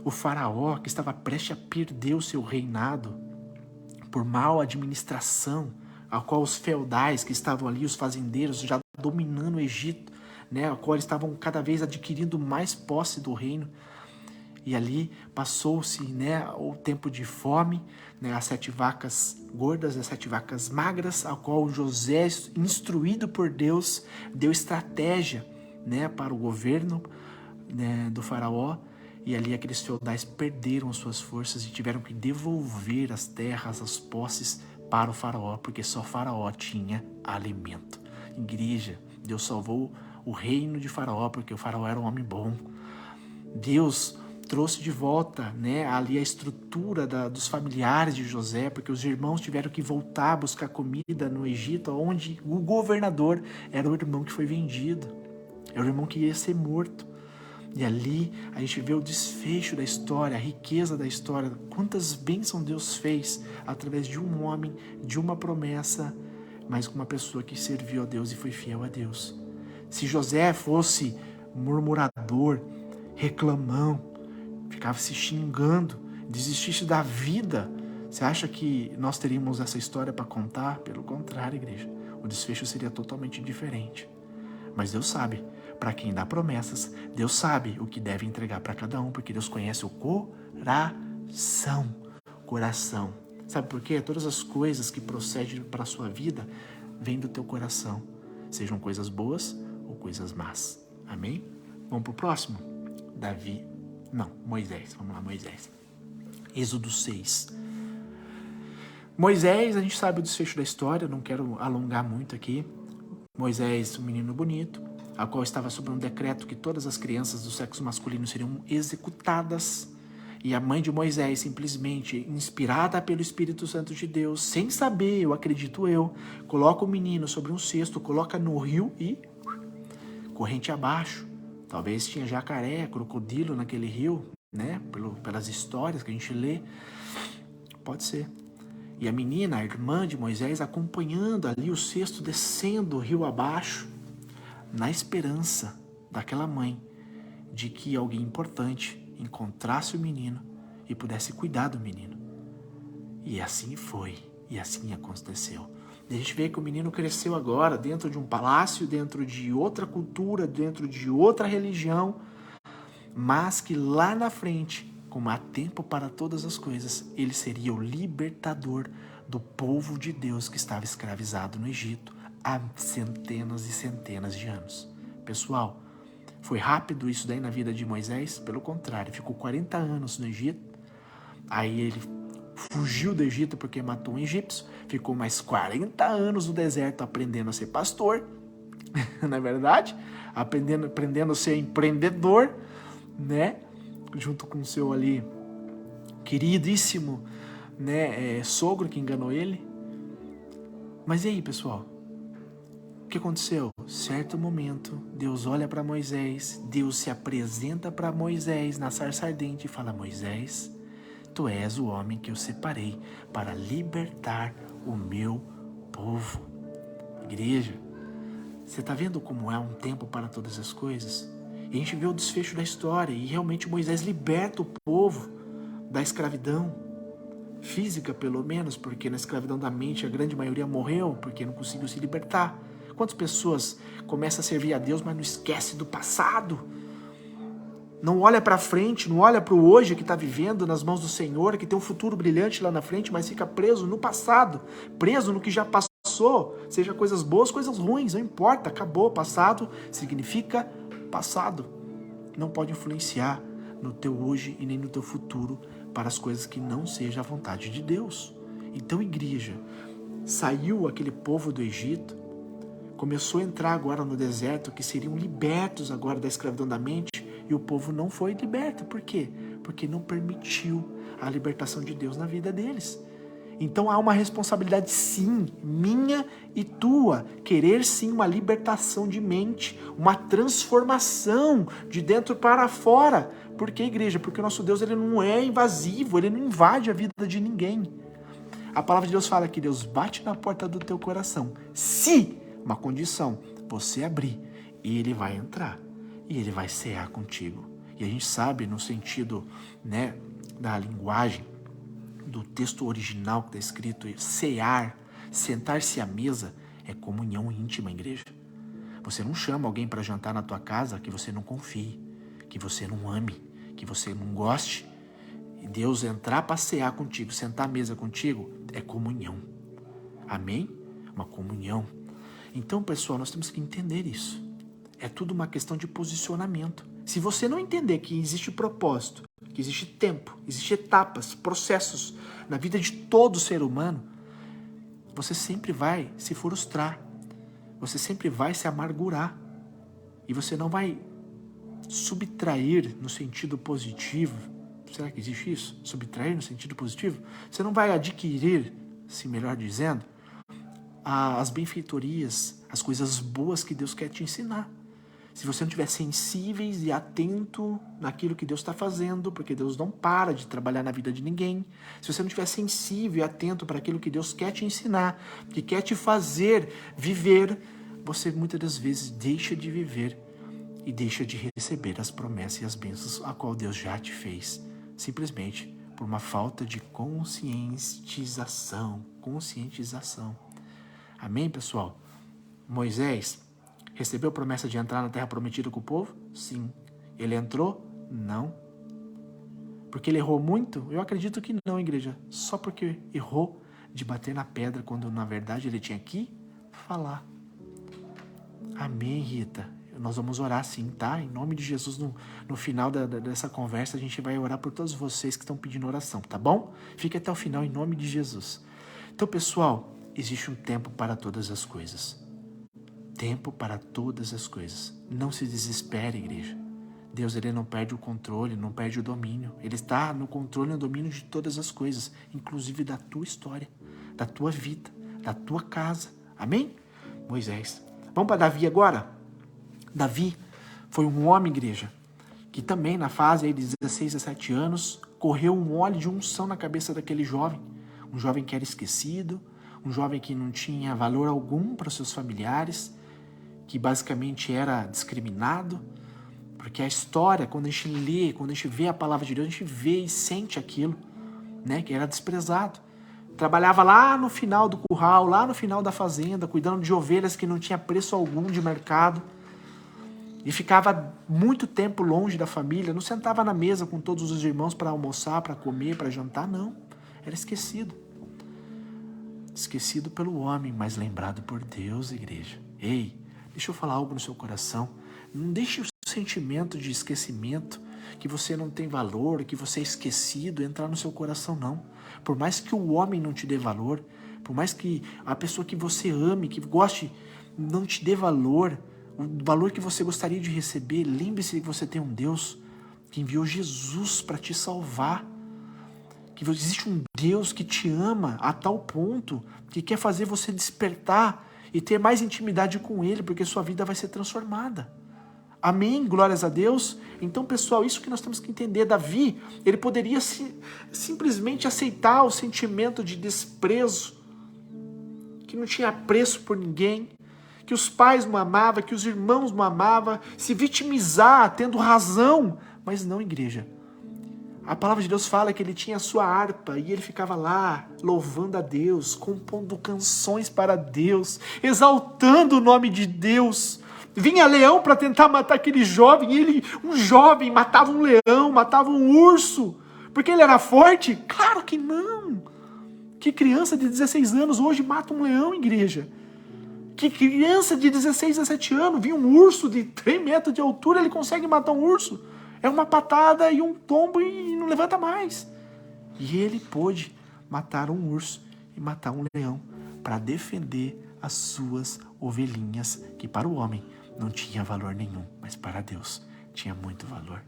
o faraó que estava prestes a perder o seu reinado por mal administração, a qual os feudais que estavam ali, os fazendeiros, já dominando o Egito, né, a qual eles estavam cada vez adquirindo mais posse do reino. E ali passou-se, né, o tempo de fome, né, as 7 vacas gordas, as 7 vacas magras, a qual José, instruído por Deus, deu estratégia, né, para o governo, né, do faraó. E ali aqueles feudais perderam suas forças e tiveram que devolver as terras, as posses para o faraó, porque só o faraó tinha alimento. Igreja, Deus salvou o reino de faraó, porque o faraó era um homem bom. Deus trouxe de volta, né, ali a estrutura dos familiares de José, porque os irmãos tiveram que voltar a buscar comida no Egito, onde o governador era o irmão que foi vendido. Era o irmão que ia ser morto. E ali a gente vê o desfecho da história, a riqueza da história, quantas bênçãos Deus fez através de um homem, de uma promessa, mas com uma pessoa que serviu a Deus e foi fiel a Deus. Se José fosse murmurador, reclamão, ficava se xingando, desistisse da vida, você acha que nós teríamos essa história para contar? Pelo contrário, igreja, o desfecho seria totalmente diferente. Mas Deus sabe, para quem dá promessas, Deus sabe o que deve entregar para cada um, porque Deus conhece o coração. Sabe por quê? Todas as coisas que procedem para a sua vida vêm do teu coração, sejam coisas boas ou coisas más. Amém? Vamos para o próximo? Moisés. Vamos lá, Moisés. Êxodo 6. Moisés, a gente sabe o desfecho da história, não quero alongar muito aqui. Moisés, um menino bonito, a qual estava sob um decreto que todas as crianças do sexo masculino seriam executadas. E a mãe de Moisés, simplesmente inspirada pelo Espírito Santo de Deus, sem saber, coloca o menino sobre um cesto, coloca no rio e corrente abaixo. Talvez tinha jacaré, crocodilo naquele rio, né? Pelas histórias que a gente lê. Pode ser. E a menina, a irmã de Moisés, acompanhando ali o cesto descendo o rio abaixo, na esperança daquela mãe de que alguém importante encontrasse o menino e pudesse cuidar do menino. E assim foi, e assim aconteceu. E a gente vê que o menino cresceu agora dentro de um palácio, dentro de outra cultura, dentro de outra religião, mas que lá na frente, como há tempo para todas as coisas, ele seria o libertador do povo de Deus que estava escravizado no Egito há centenas e centenas de anos. Pessoal, foi rápido isso daí na vida de Moisés? Pelo contrário, ficou 40 anos no Egito, aí ele fugiu do Egito porque matou um egípcio, ficou mais 40 anos no deserto aprendendo a ser pastor, não é verdade? Aprendendo a ser empreendedor, né? Junto com o seu ali queridíssimo, né, sogro que enganou ele. Mas e aí, pessoal? O que aconteceu? Certo momento, Deus olha para Moisés, Deus se apresenta para Moisés na sarça ardente e fala: Moisés, tu és o homem que eu separei para libertar o meu povo. Igreja, você está vendo como é um tempo para todas as coisas? E a gente vê o desfecho da história e realmente Moisés liberta o povo da escravidão física, pelo menos, porque na escravidão da mente a grande maioria morreu porque não conseguiu se libertar. Quantas pessoas começam a servir a Deus, mas não esquece do passado? Não olha para frente, não olha para o hoje que está vivendo nas mãos do Senhor, que tem um futuro brilhante lá na frente, mas fica preso no passado, preso no que já passou, seja coisas boas, coisas ruins, não importa, acabou. Passado significa passado. Não pode influenciar no teu hoje e nem no teu futuro para as coisas que não seja a vontade de Deus. Então, igreja, saiu aquele povo do Egito, começou a entrar agora no deserto, que seriam libertos agora da escravidão da mente, e o povo não foi liberto. Por quê? Porque não permitiu a libertação de Deus na vida deles. Então há uma responsabilidade sim, minha e tua, querer sim uma libertação de mente, uma transformação de dentro para fora. Por que, igreja? Porque o nosso Deus, ele não é invasivo, ele não invade a vida de ninguém. A palavra de Deus fala que Deus bate na porta do teu coração, se, uma condição, você abrir, e ele vai entrar, e ele vai cear contigo. E a gente sabe, no sentido, né, da linguagem, do texto original que está escrito, cear, sentar-se à mesa, é comunhão íntima, igreja. Você não chama alguém para jantar na tua casa que você não confie, que você não ame, que você não goste. E Deus entrar para cear contigo, sentar à mesa contigo, é comunhão. Amém? Uma comunhão. Então, pessoal, nós temos que entender isso. É tudo uma questão de posicionamento. Se você não entender que existe propósito, que existe tempo, existe etapas, processos na vida de todo ser humano, você sempre vai se frustrar, você sempre vai se amargurar e você não vai subtrair no sentido positivo. Será que existe isso? Subtrair no sentido positivo? Você não vai adquirir, se melhor dizendo, as benfeitorias, as coisas boas que Deus quer te ensinar. se você não estiver sensível e atento naquilo que Deus está fazendo, porque Deus não para de trabalhar na vida de ninguém, se você não estiver sensível e atento para aquilo que Deus quer te ensinar, que quer te fazer viver, você muitas das vezes deixa de viver e deixa de receber as promessas e as bênçãos a qual Deus já te fez, simplesmente por uma falta de conscientização. Amém, pessoal? Moisés recebeu a promessa de entrar na terra prometida com o povo? Sim. Ele entrou? Não. Porque ele errou muito? Eu acredito que não, igreja. Só porque errou de bater na pedra quando na verdade ele tinha que falar. Amém, Rita? Nós vamos orar sim, tá? Em nome de Jesus, no final dessa conversa, a gente vai orar por todos vocês que estão pedindo oração, tá bom? Fique até o final, em nome de Jesus. Então, pessoal, existe um tempo para todas as coisas. Tempo para todas as coisas. Não se desespere, igreja. Deus, ele não perde o controle, não perde o domínio. Ele está no controle e no domínio de todas as coisas, inclusive da tua história, da tua vida, da tua casa. Amém? Moisés. Vamos para Davi agora? Davi foi um homem, igreja, que também na fase aí de 16 a 17 anos, correu um óleo de unção na cabeça daquele jovem. Um jovem que era esquecido, um jovem que não tinha valor algum para os seus familiares, que basicamente era discriminado, porque a história, quando a gente lê, quando a gente vê a palavra de Deus, a gente vê e sente aquilo, né, que era desprezado. Trabalhava lá no final do curral, lá no final da fazenda, cuidando de ovelhas que não tinha preço algum de mercado, e ficava muito tempo longe da família, não sentava na mesa com todos os irmãos para almoçar, para comer, para jantar, não. Era esquecido. Esquecido pelo homem, mas lembrado por Deus, igreja. Ei, deixa eu falar algo no seu coração. Não deixe o sentimento de esquecimento, que você não tem valor, que você é esquecido, entrar no seu coração, não. Por mais que o homem não te dê valor, por mais que a pessoa que você ame, que goste, não te dê valor, o valor que você gostaria de receber, lembre-se que você tem um Deus que enviou Jesus para te salvar. Que existe um Deus que te ama a tal ponto que quer fazer você despertar e ter mais intimidade com Ele, porque sua vida vai ser transformada. Amém? Glórias a Deus. Então, pessoal, isso que nós temos que entender. Davi, ele poderia simplesmente aceitar o sentimento de desprezo, que não tinha preço por ninguém, que os pais não amavam, que os irmãos não amavam, se vitimizar, tendo razão. Mas não, igreja. A palavra de Deus fala que ele tinha a sua harpa e ele ficava lá louvando a Deus, compondo canções para Deus, exaltando o nome de Deus. Vinha leão para tentar matar aquele jovem, e um jovem, matava um leão, matava um urso, porque ele era forte? Claro que não. Que criança de 16 anos hoje mata um leão, igreja? Que criança de 16, 17 anos, vinha um urso de 3 metros de altura, ele consegue matar um urso? É uma patada e um tombo e não levanta mais. E ele pôde matar um urso e matar um leão para defender as suas ovelhinhas, que para o homem não tinha valor nenhum, mas para Deus tinha muito valor.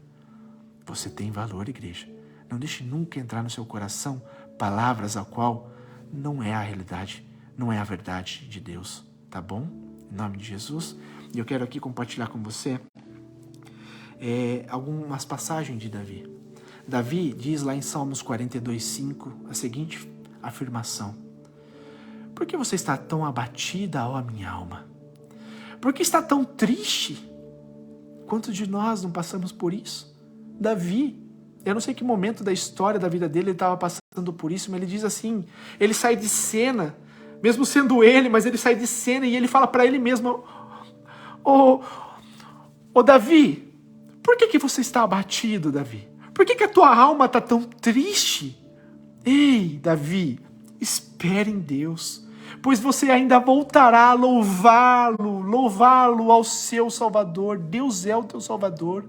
Você tem valor, igreja. Não deixe nunca entrar no seu coração palavras a qual não é a realidade, não é a verdade de Deus, tá bom? Em nome de Jesus. E eu quero aqui compartilhar com você algumas passagens de Davi. Davi diz lá em Salmos 42:5 a seguinte afirmação: por que você está tão abatida, ó minha alma? Por que está tão triste? Quantos de nós não passamos por isso? Davi, eu não sei que momento da história da vida dele ele estava passando por isso, mas ele diz assim, ele sai de cena, mesmo sendo ele, mas ele sai de cena e ele fala para ele mesmo: ô Davi, por que você está abatido, Davi? Por que a tua alma está tão triste? Ei, Davi, espere em Deus, pois você ainda voltará a louvá-lo ao seu Salvador. Deus é o teu Salvador.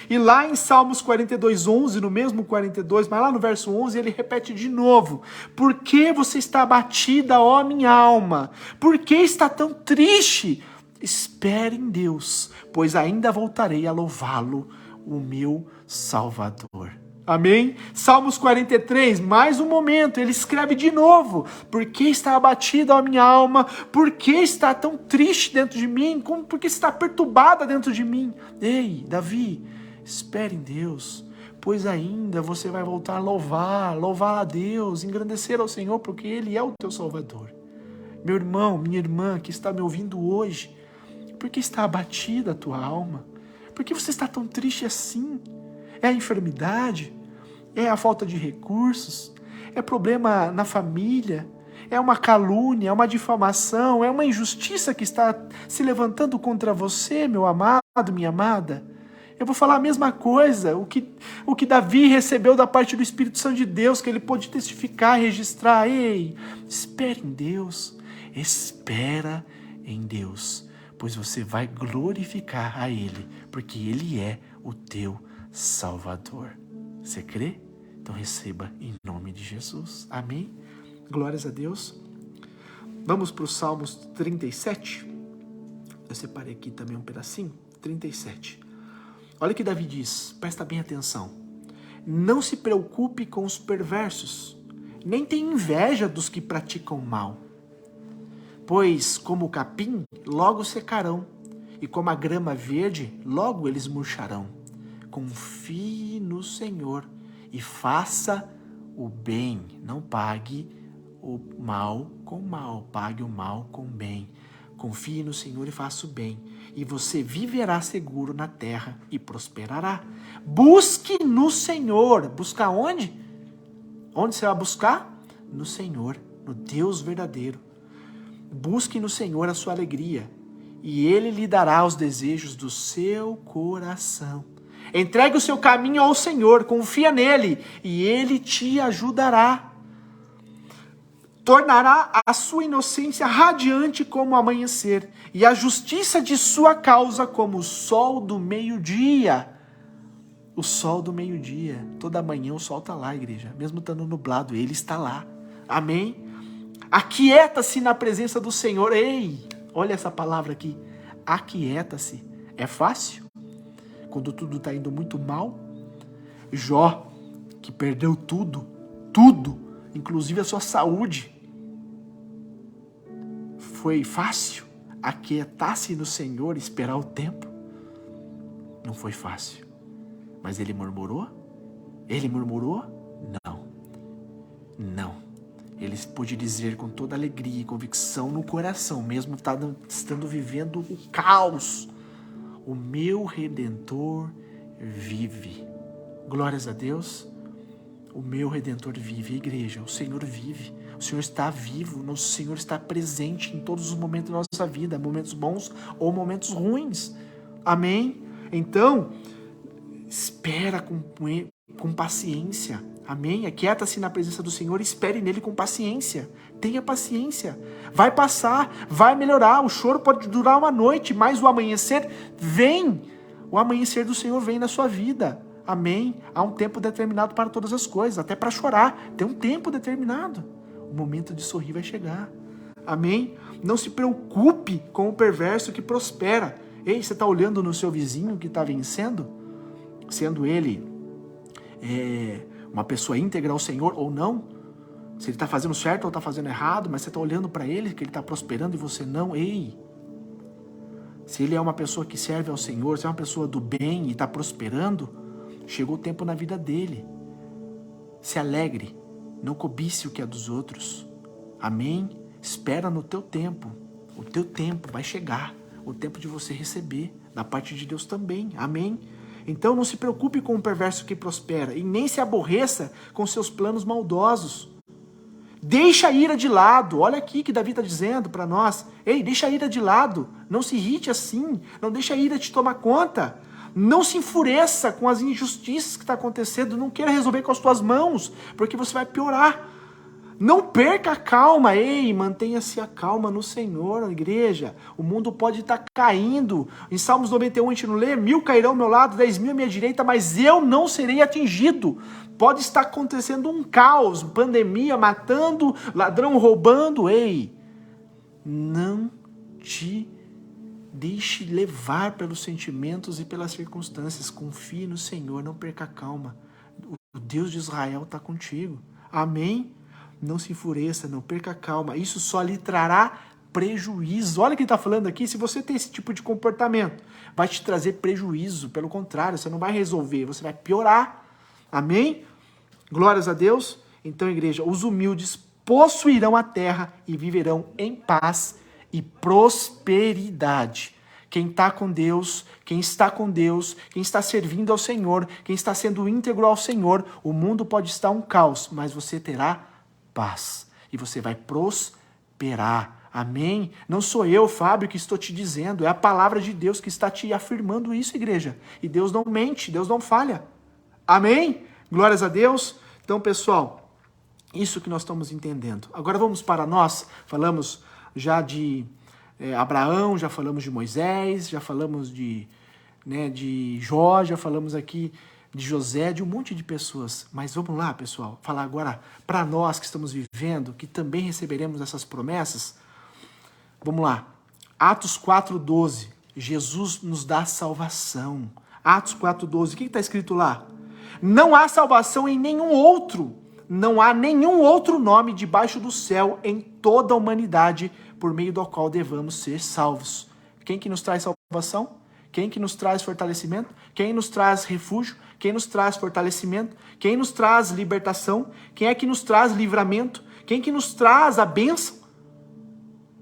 E lá em Salmos 42:11, no mesmo 42, mas lá no verso 11, ele repete de novo: por que você está abatida, ó minha alma? Por que está tão triste? Espere em Deus, pois ainda voltarei a louvá-lo, o meu Salvador. Amém? Salmos 43, mais um momento, ele escreve de novo. Por que está abatida a minha alma? Por que está tão triste dentro de mim? Por que está perturbada dentro de mim? Ei, Davi, espere em Deus, pois ainda você vai voltar a louvar a Deus, engrandecer ao Senhor, porque Ele é o teu Salvador. Meu irmão, minha irmã que está me ouvindo hoje, por que está abatida a tua alma? Por que você está tão triste assim? É a enfermidade? É a falta de recursos? É problema na família? É uma calúnia? É uma difamação? É uma injustiça que está se levantando contra você, meu amado, minha amada? Eu vou falar a mesma coisa, o que Davi recebeu da parte do Espírito Santo de Deus, que ele pôde testificar, registrar. Ei, espere em Deus, espera em Deus, pois você vai glorificar a Ele, porque Ele é o teu Salvador. Você crê? Então receba em nome de Jesus. Amém? Glórias a Deus. Vamos para o Salmos 37. Eu separei aqui também um pedacinho. 37. Olha o que Davi diz. Presta bem atenção. Não se preocupe com os perversos, nem tenha inveja dos que praticam mal. Pois, como o capim, logo secarão, e como a grama verde, logo eles murcharão. Confie no Senhor e faça o bem. Não pague o mal com mal, pague o mal com bem. Confie no Senhor e faça o bem, e você viverá seguro na terra e prosperará. Busque no Senhor. Buscar onde? Onde você vai buscar? No Senhor, no Deus verdadeiro. Busque no Senhor a sua alegria, e Ele lhe dará os desejos do seu coração. Entregue o seu caminho ao Senhor, confia nele, e Ele te ajudará. Tornará a sua inocência radiante como o amanhecer, e a justiça de sua causa como o sol do meio-dia. O sol do meio-dia. Toda manhã o sol está lá, igreja. Mesmo estando nublado, Ele está lá. Amém? Aquieta-se na presença do Senhor. Ei, olha essa palavra aqui. Aquieta-se. É fácil? Quando tudo está indo muito mal? Jó, que perdeu tudo, inclusive a sua saúde. Foi fácil aquietar-se no Senhor e esperar o tempo? Não foi fácil. Mas ele murmurou? Ele murmurou? Não. Ele pôde dizer com toda alegria e convicção no coração, mesmo estando vivendo o caos: o meu Redentor vive. Glórias a Deus. O meu Redentor vive. Igreja, o Senhor vive. O Senhor está vivo. O Senhor está presente em todos os momentos da nossa vida, momentos bons ou momentos ruins. Amém? Então, espera com paciência. Amém? Aquieta-se na presença do Senhor e espere nele com paciência. Tenha paciência. Vai passar, vai melhorar. O choro pode durar uma noite, mas o amanhecer vem. O amanhecer do Senhor vem na sua vida. Amém? Há um tempo determinado para todas as coisas, até para chorar. Tem um tempo determinado. O momento de sorrir vai chegar. Amém? Não se preocupe com o perverso que prospera. Ei, você está olhando no seu vizinho que está vencendo? Sendo ele uma pessoa íntegra ao Senhor ou não? Se ele está fazendo certo ou está fazendo errado, mas você está olhando para ele, que ele está prosperando e você não. Ei! Se ele é uma pessoa que serve ao Senhor, se é uma pessoa do bem e está prosperando, chegou o tempo na vida dele. Se alegre, não cobice o que é dos outros. Amém? Espera no teu tempo. O teu tempo vai chegar. O tempo de você receber da parte de Deus também. Amém? Então não se preocupe com o perverso que prospera e nem se aborreça com seus planos maldosos. Deixa a ira de lado. Olha aqui que Davi está dizendo para nós. Ei, deixa a ira de lado. Não se irrite assim. Não deixa a ira te tomar conta. Não se enfureça com as injustiças que está acontecendo. Não queira resolver com as tuas mãos, porque você vai piorar. Não perca a calma. Ei, mantenha-se a calma no Senhor, igreja. O mundo pode estar caindo. Em Salmos 91 a gente não lê: 1000 cairão ao meu lado, 10.000 à minha direita, mas eu não serei atingido. Pode estar acontecendo um caos, pandemia, matando, ladrão roubando. Ei, não te deixe levar pelos sentimentos e pelas circunstâncias. Confie no Senhor, não perca a calma. O Deus de Israel está contigo. Amém? Não se enfureça, não perca a calma. Isso só lhe trará prejuízo. Olha o que ele está falando aqui. Se você tem esse tipo de comportamento, vai te trazer prejuízo. Pelo contrário, você não vai resolver, você vai piorar. Amém? Glórias a Deus. Então, igreja, os humildes possuirão a terra e viverão em paz e prosperidade. Quem está com Deus, quem está com Deus, quem está servindo ao Senhor, quem está sendo íntegro ao Senhor, o mundo pode estar um caos, mas você terá paz e você vai prosperar. Amém? Não sou eu, Fábio, que estou te dizendo, é a palavra de Deus que está te afirmando isso, igreja. E Deus não mente, Deus não falha. Amém? Glórias a Deus. Então, pessoal, isso que nós estamos entendendo. Agora vamos para nós. Falamos já de Abraão, já falamos de Moisés, já falamos de Jó, já falamos aqui de José, de um monte de pessoas. Mas vamos lá, pessoal, falar agora para nós que estamos vivendo, que também receberemos essas promessas. Vamos lá. Atos 4:12. Jesus nos dá salvação. Atos 4:12. O que está escrito lá? Não há salvação em nenhum outro. Não há nenhum outro nome debaixo do céu em toda a humanidade por meio do qual devamos ser salvos. Quem que nos traz salvação? Quem que nos traz fortalecimento? Quem nos traz refúgio? Quem nos traz fortalecimento? Quem nos traz libertação? Quem é que nos traz livramento? Quem que nos traz a bênção?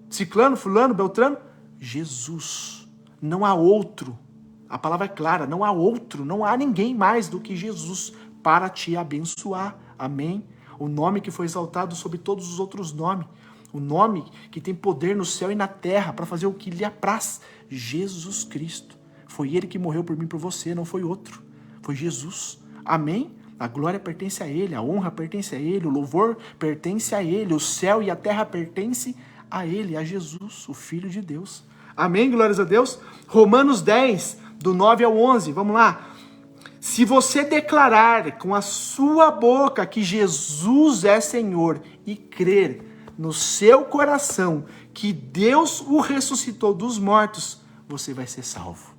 Ciclano, fulano, beltrano? Jesus. Não há outro. A palavra é clara, não há outro, não há ninguém mais do que Jesus para te abençoar. Amém? O nome que foi exaltado sobre todos os outros nomes. O nome que tem poder no céu e na terra para fazer o que lhe apraz. Jesus Cristo. Foi Ele que morreu por mim e por você, não foi outro. Foi Jesus. Amém? A glória pertence a Ele, a honra pertence a Ele, o louvor pertence a Ele, o céu e a terra pertencem a Ele, a Jesus, o Filho de Deus. Amém? Glórias a Deus. Romanos 10, do 9 ao 11. Vamos lá. Se você declarar com a sua boca que Jesus é Senhor e crer no seu coração que Deus o ressuscitou dos mortos, você vai ser salvo.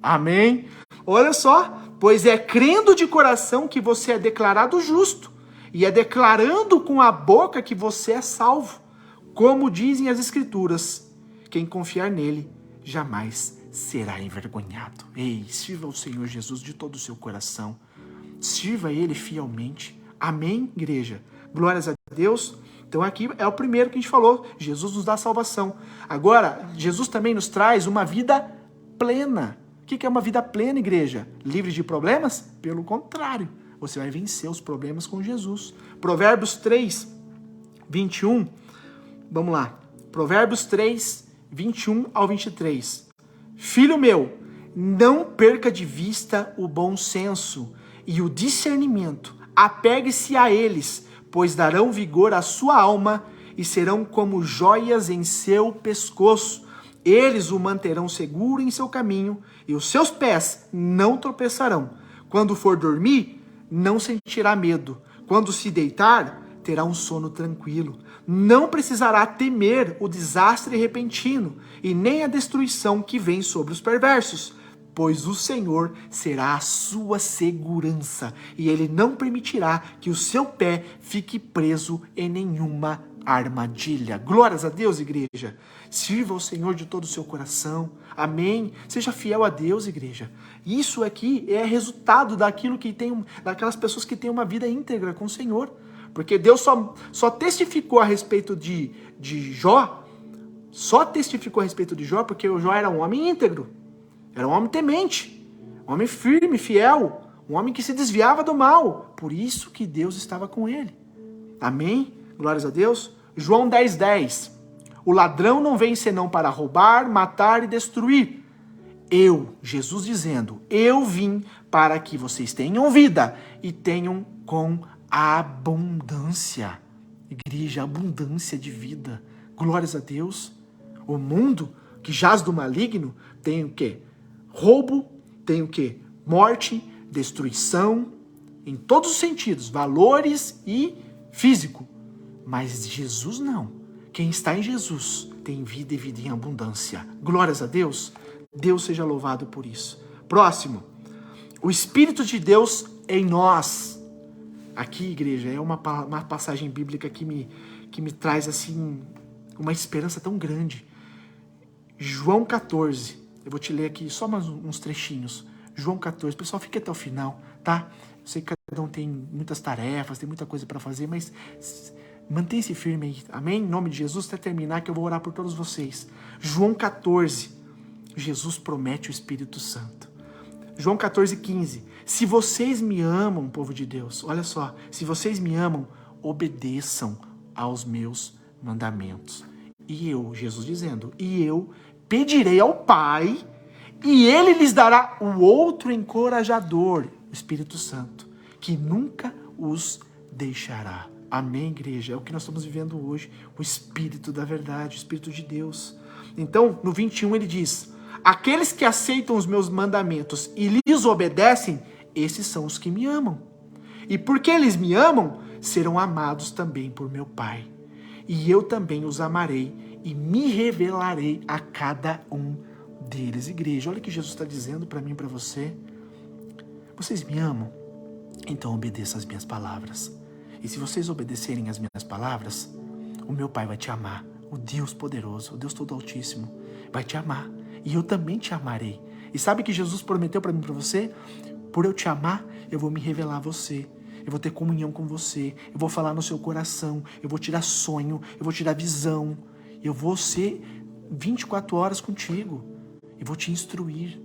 Amém? Olha só, pois é crendo de coração que você é declarado justo, e é declarando com a boca que você é salvo. Como dizem as Escrituras, quem confiar nele jamais será envergonhado. Ei, sirva ao Senhor Jesus de todo o seu coração. Sirva Ele fielmente. Amém, igreja? Glórias a Deus. Então aqui é o primeiro que a gente falou. Jesus nos dá salvação. Agora, Jesus também nos traz uma vida plena. O que é uma vida plena, igreja? Livre de problemas? Pelo contrário, você vai vencer os problemas com Jesus. Provérbios 3, 21. Vamos lá. Provérbios 3, 21 ao 23. Filho meu, não perca de vista o bom senso e o discernimento. Apegue-se a eles, pois darão vigor à sua alma e serão como joias em seu pescoço. Eles o manterão seguro em seu caminho e os seus pés não tropeçarão. Quando for dormir, não sentirá medo. Quando se deitar, terá um sono tranquilo. Não precisará temer o desastre repentino e nem a destruição que vem sobre os perversos, pois o Senhor será a sua segurança e Ele não permitirá que o seu pé fique preso em nenhuma armadilha. Glórias a Deus, igreja. Sirva ao Senhor de todo o seu coração. Amém? Seja fiel a Deus, igreja. Isso aqui é resultado daquelas pessoas que têm uma vida íntegra com o Senhor. Porque Deus só testificou a respeito de Jó, porque o Jó era um homem íntegro, era um homem temente, um homem firme, fiel, um homem que se desviava do mal. Por isso que Deus estava com ele. Amém? Glórias a Deus. João 10:10. O ladrão não vem senão para roubar, matar e destruir. Jesus dizendo, eu vim para que vocês tenham vida e tenham com abundância. Igreja, abundância de vida. Glórias a Deus. O mundo que jaz do maligno tem o quê? Roubo, tem o quê? Morte, destruição, em todos os sentidos, valores e físico. Mas Jesus não. Quem está em Jesus tem vida e vida em abundância. Glórias a Deus. Deus seja louvado por isso. Próximo. O Espírito de Deus em nós. Aqui, igreja, é uma passagem bíblica que me traz, assim, uma esperança tão grande. João 14, eu vou te ler aqui só mais uns trechinhos. João 14, pessoal, fique até o final, tá? Eu sei que cada um tem muitas tarefas, tem muita coisa para fazer, mas mantenha-se firme aí, amém? Em nome de Jesus, até terminar que eu vou orar por todos vocês. João 14, Jesus promete o Espírito Santo. João 14, 15, se vocês me amam, povo de Deus, olha só, se vocês me amam, obedeçam aos meus mandamentos. E eu, Jesus dizendo, e eu pedirei ao Pai, e Ele lhes dará o outro encorajador, o Espírito Santo, que nunca os deixará. Amém, igreja? É o que nós estamos vivendo hoje, o Espírito da verdade, o Espírito de Deus. Então, no 21 ele diz, aqueles que aceitam os meus mandamentos e lhes obedecem, esses são os que me amam. E porque eles me amam, serão amados também por meu Pai. E eu também os amarei e me revelarei a cada um deles. Igreja, olha o que Jesus está dizendo para mim e para você. Vocês me amam? Então obedeçam as minhas palavras. E se vocês obedecerem as minhas palavras, o meu Pai vai te amar. O Deus poderoso, o Deus todo altíssimo, vai te amar. E eu também te amarei. E sabe o que Jesus prometeu para mim e para você? Por eu te amar, eu vou me revelar a você. Eu vou ter comunhão com você, eu vou falar no seu coração, eu vou te dar sonho, eu vou te dar visão, eu vou ser 24 horas contigo, eu vou te instruir.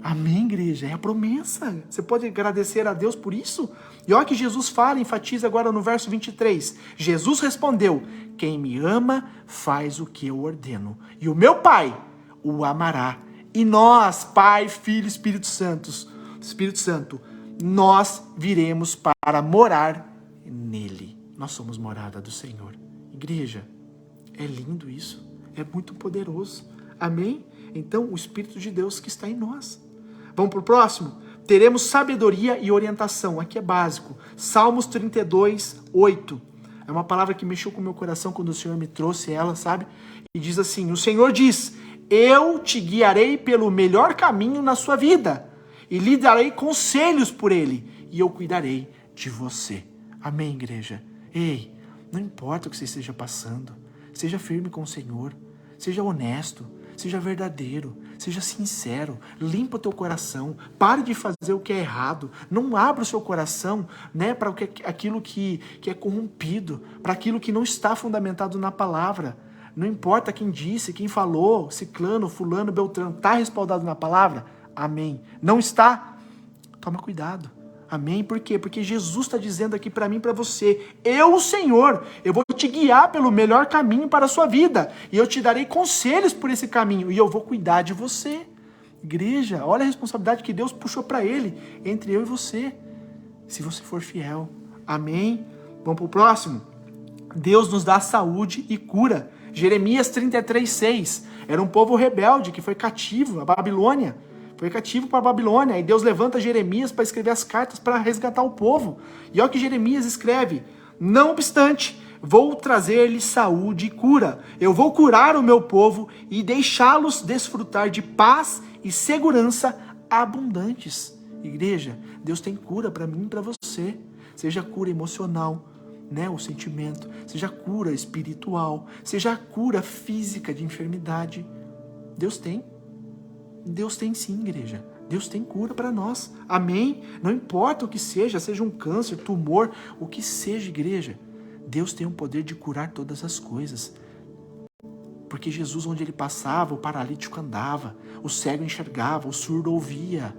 Amém, igreja? É a promessa. Você pode agradecer a Deus por isso? E olha que Jesus fala, enfatiza agora no verso 23. Jesus respondeu, quem me ama faz o que eu ordeno, e o meu Pai o amará. E nós, Pai, Filho, Espírito Santo, nós viremos para morar nele. Nós somos morada do Senhor. Igreja, é lindo isso. É muito poderoso. Amém? Então, o Espírito de Deus que está em nós. Vamos para o próximo? Teremos sabedoria e orientação. Aqui é básico. Salmos 32, 8. É uma palavra que mexeu com o meu coração quando o Senhor me trouxe ela, sabe? E diz assim, o Senhor diz, eu te guiarei pelo melhor caminho na sua vida. E lhe darei conselhos por ele, e eu cuidarei de você. Amém, igreja? Ei, não importa o que você esteja passando, seja firme com o Senhor, seja honesto, seja verdadeiro, seja sincero, limpa o teu coração, pare de fazer o que é errado, não abra o seu coração, né, para aquilo que é corrompido, para aquilo que não está fundamentado na palavra. Não importa quem disse, quem falou, ciclano, fulano, beltrano, está respaldado na palavra? Amém. Não está? Toma cuidado. Amém? Por quê? Porque Jesus está dizendo aqui para mim e para você, eu, o Senhor, eu vou te guiar pelo melhor caminho para a sua vida, e eu te darei conselhos por esse caminho, e eu vou cuidar de você. Igreja, olha a responsabilidade que Deus puxou para ele, entre eu e você, se você for fiel. Amém? Vamos para o próximo? Deus nos dá saúde e cura. Jeremias 33:6. Era um povo rebelde que foi cativo à Babilônia. Foi cativo para a Babilônia. E Deus levanta Jeremias para escrever as cartas para resgatar o povo. E olha o que Jeremias escreve. Não obstante, vou trazer-lhes saúde e cura. Eu vou curar o meu povo e deixá-los desfrutar de paz e segurança abundantes. Igreja, Deus tem cura para mim e para você. Seja cura emocional, né, o sentimento, seja cura espiritual, seja cura física de enfermidade. Deus tem. Deus tem sim, igreja. Deus tem cura para nós. Amém? Não importa o que seja um câncer, tumor, o que seja, igreja. Deus tem o poder de curar todas as coisas. Porque Jesus, onde ele passava, o paralítico andava, o cego enxergava, o surdo ouvia,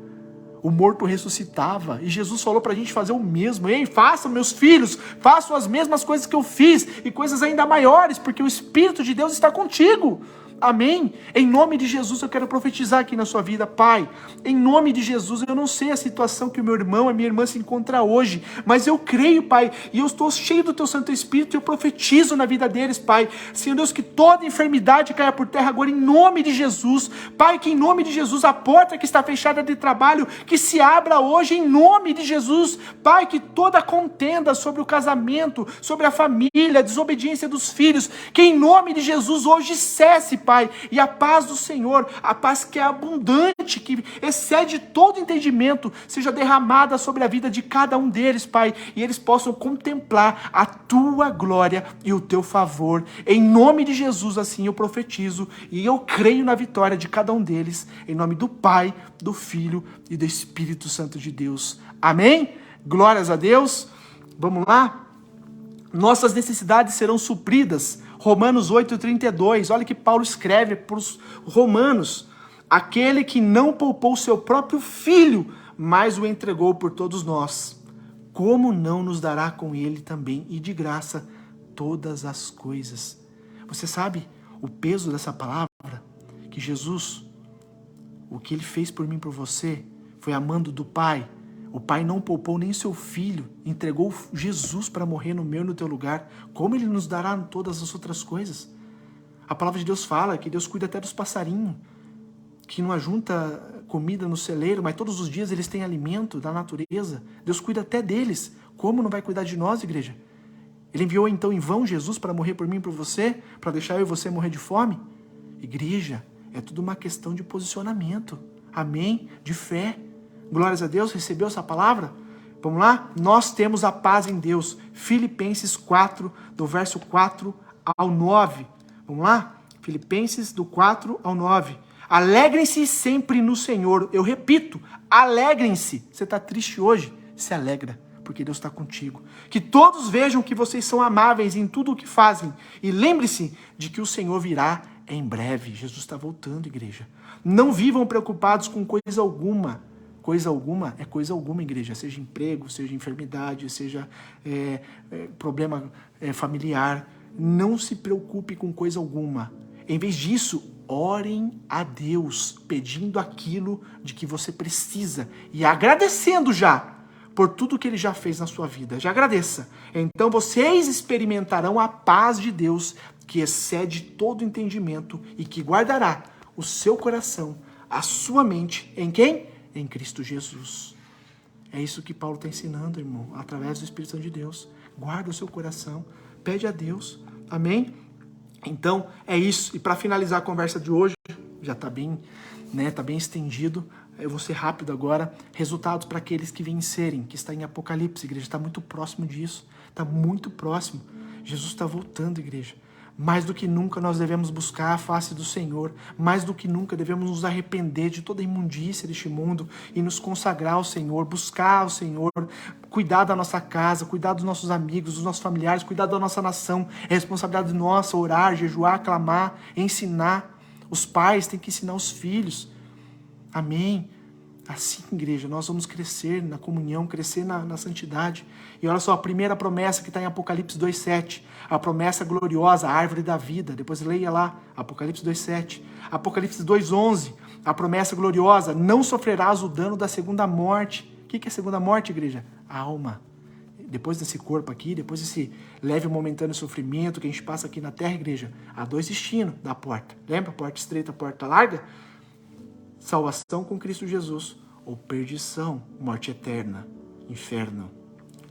o morto ressuscitava. E Jesus falou para a gente fazer o mesmo. Ei, façam, meus filhos, façam as mesmas coisas que eu fiz e coisas ainda maiores, porque o Espírito de Deus está contigo. Amém? Em nome de Jesus eu quero profetizar aqui na sua vida, Pai. Em nome de Jesus, eu não sei a situação que o meu irmão, a minha irmã se encontra hoje, mas eu creio, Pai, e eu estou cheio do Teu Santo Espírito e eu profetizo na vida deles, Pai. Senhor Deus, que toda enfermidade caia por terra agora em nome de Jesus. Pai, que em nome de Jesus a porta que está fechada de trabalho, que se abra hoje em nome de Jesus. Pai, que toda contenda sobre o casamento, sobre a família, a desobediência dos filhos, que em nome de Jesus hoje cesse, Pai, e a paz do Senhor, a paz que é abundante, que excede todo entendimento, seja derramada sobre a vida de cada um deles, Pai, e eles possam contemplar a tua glória e o teu favor. Em nome de Jesus, assim eu profetizo, e eu creio na vitória de cada um deles, em nome do Pai, do Filho e do Espírito Santo de Deus. Amém? Glórias a Deus. Vamos lá? Nossas necessidades serão supridas. Romanos 8:32. Olha que Paulo escreve para os romanos. Aquele que não poupou seu próprio filho, mas o entregou por todos nós, como não nos dará com ele também e de graça todas as coisas? Você sabe o peso dessa palavra? Que Jesus, o que ele fez por mim e por você, foi amando do Pai. O Pai não poupou nem seu Filho, entregou Jesus para morrer no meu e no teu lugar. Como Ele nos dará todas as outras coisas? A palavra de Deus fala que Deus cuida até dos passarinhos, que não ajunta comida no celeiro, mas todos os dias eles têm alimento da natureza. Deus cuida até deles. Como não vai cuidar de nós, igreja? Ele enviou então em vão Jesus para morrer por mim e por você, para deixar eu e você morrer de fome? Igreja, é tudo uma questão de posicionamento. Amém? De fé. Glórias a Deus, recebeu essa palavra? Vamos lá? Nós temos a paz em Deus. Filipenses 4, do verso 4 ao 9. Vamos lá? Filipenses do 4 ao 9. Alegrem-se sempre no Senhor. Eu repito, alegrem-se. Você está triste hoje? Se alegra, porque Deus está contigo. Que todos vejam que vocês são amáveis em tudo o que fazem. E lembre-se de que o Senhor virá em breve. Jesus está voltando, igreja. Não vivam preocupados com coisa alguma. Coisa alguma é coisa alguma, igreja. Seja emprego, seja enfermidade, seja problema familiar. Não se preocupe com coisa alguma. Em vez disso, orem a Deus, pedindo aquilo de que você precisa e agradecendo já por tudo que Ele já fez na sua vida. Já agradeça. Então vocês experimentarão a paz de Deus, que excede todo entendimento e que guardará o seu coração, a sua mente, em quem? Em Cristo Jesus. É isso que Paulo está ensinando, irmão, através do Espírito Santo de Deus. Guarda o seu coração, pede a Deus, amém? Então, é isso. E para finalizar a conversa de hoje, já está bem, tá bem estendido, eu vou ser rápido agora. Resultados para aqueles que vencerem, que está em Apocalipse, igreja, está muito próximo disso, está muito próximo. Jesus está voltando, igreja. Mais do que nunca nós devemos buscar a face do Senhor. Mais do que nunca devemos nos arrepender de toda a imundícia deste mundo e nos consagrar ao Senhor, buscar ao Senhor, cuidar da nossa casa, cuidar dos nossos amigos, dos nossos familiares, cuidar da nossa nação. É responsabilidade nossa orar, jejuar, clamar, ensinar. Os pais têm que ensinar os filhos. Amém? Assim, igreja, nós vamos crescer na comunhão, crescer na santidade. E olha só, a primeira promessa que está em Apocalipse 2,7. A promessa gloriosa, a árvore da vida. Depois leia lá, Apocalipse 2,7. Apocalipse 2,11. A promessa gloriosa, não sofrerás o dano da segunda morte. O que é a segunda morte, igreja? A alma. Depois desse corpo aqui, depois desse leve momentâneo sofrimento que a gente passa aqui na terra, igreja, há dois destinos da porta. Lembra? Porta estreita, porta larga? Salvação com Cristo Jesus, ou perdição, morte eterna, inferno.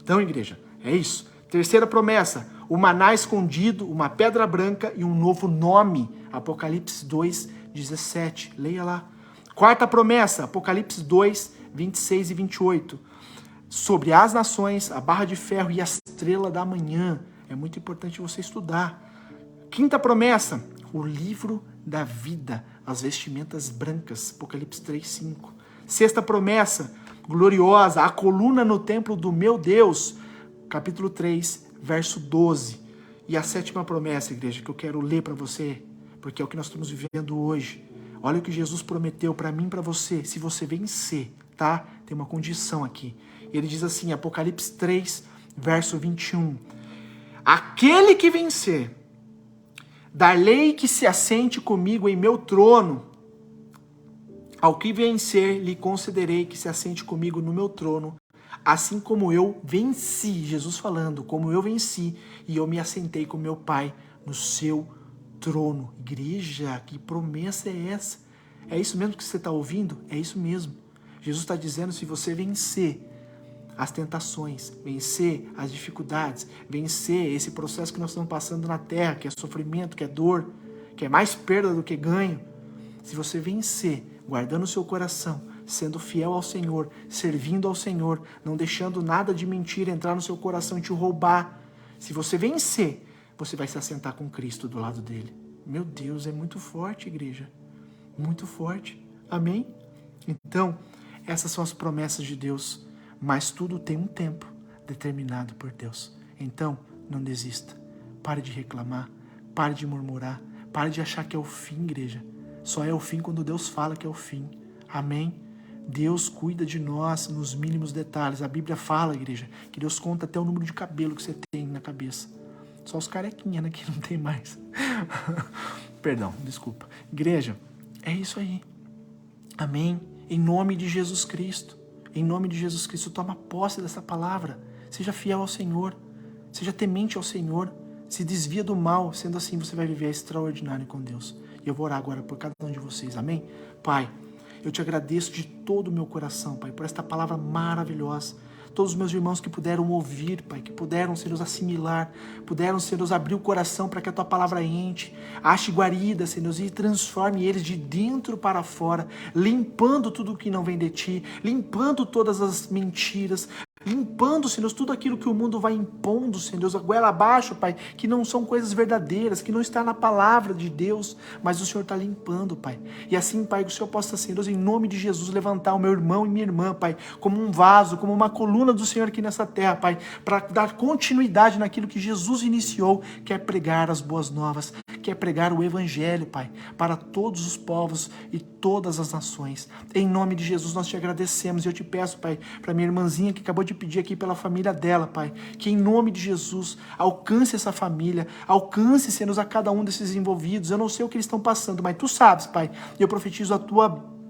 Então, igreja, é isso. Terceira promessa, o maná escondido, uma pedra branca e um novo nome. Apocalipse 2:17. Leia lá. Quarta promessa, Apocalipse 2:26 e 28. Sobre as nações, a barra de ferro e a estrela da manhã. É muito importante você estudar. Quinta promessa, o livro da vida, as vestimentas brancas, Apocalipse 3:5. Sexta promessa, gloriosa, a coluna no templo do meu Deus, capítulo 3, verso 12. E a sétima promessa, igreja, que eu quero ler para você, porque é o que nós estamos vivendo hoje. Olha o que Jesus prometeu para mim e para você, se você vencer, tá? Tem uma condição aqui. Ele diz assim, Apocalipse 3, verso 21. Aquele que vencer, dar-lei que se assente comigo em meu trono. Ao que vencer, lhe concederei que se assente comigo no meu trono, assim como eu venci, Jesus falando, como eu venci, e eu me assentei com meu Pai no seu trono. Igreja, que promessa é essa? É isso mesmo que você está ouvindo? É isso mesmo. Jesus está dizendo, se você vencer as tentações, vencer as dificuldades, vencer esse processo que nós estamos passando na terra, que é sofrimento, que é dor, que é mais perda do que ganho. Se você vencer, guardando o seu coração, sendo fiel ao Senhor, servindo ao Senhor, não deixando nada de mentira entrar no seu coração e te roubar. Se você vencer, você vai se assentar com Cristo do lado dele. Meu Deus, é muito forte, igreja. Muito forte. Amém? Então, essas são as promessas de Deus, mas tudo tem um tempo determinado por Deus. Então, não desista. Pare de reclamar, pare de murmurar, pare de achar que é o fim, igreja. Só é o fim quando Deus fala que é o fim. Amém? Deus cuida de nós nos mínimos detalhes. A Bíblia fala, igreja, que Deus conta até o número de cabelo que você tem na cabeça. Só os carequinha, né, que não tem mais. Perdão, desculpa. Igreja, é isso aí. Amém? Em nome de Jesus Cristo. Em nome de Jesus Cristo, toma posse dessa palavra. Seja fiel ao Senhor. Seja temente ao Senhor. Se desvia do mal. Sendo assim, você vai viver extraordinário com Deus. E eu vou orar agora por cada um de vocês. Amém? Pai, eu te agradeço de todo o meu coração, Pai, por esta palavra maravilhosa. Todos os meus irmãos que puderam ouvir, Pai, que puderam, Senhor, assimilar, puderam, Senhor, abrir o coração para que a Tua palavra entre, ache guarida, Senhor, e transforme eles de dentro para fora, limpando tudo o que não vem de Ti, limpando todas as mentiras, limpando, Senhor, tudo aquilo que o mundo vai impondo, Senhor, a goela abaixo, Pai, que não são coisas verdadeiras, que não está na palavra de Deus, mas o Senhor está limpando, Pai. E assim, Pai, que o Senhor possa, Senhor, em nome de Jesus, levantar o meu irmão e minha irmã, Pai, como um vaso, como uma coluna do Senhor aqui nessa terra, Pai, para dar continuidade naquilo que Jesus iniciou, que é pregar as boas novas, que é pregar o Evangelho, Pai, para todos os povos e todas as nações. Em nome de Jesus, nós te agradecemos e eu te peço, Pai, para minha irmãzinha que acabou de pedir aqui pela família dela, Pai, que em nome de Jesus alcance essa família, alcance, Senhor, a cada um desses envolvidos. Eu não sei o que eles estão passando, mas Tu sabes, Pai, e eu profetizo a Tua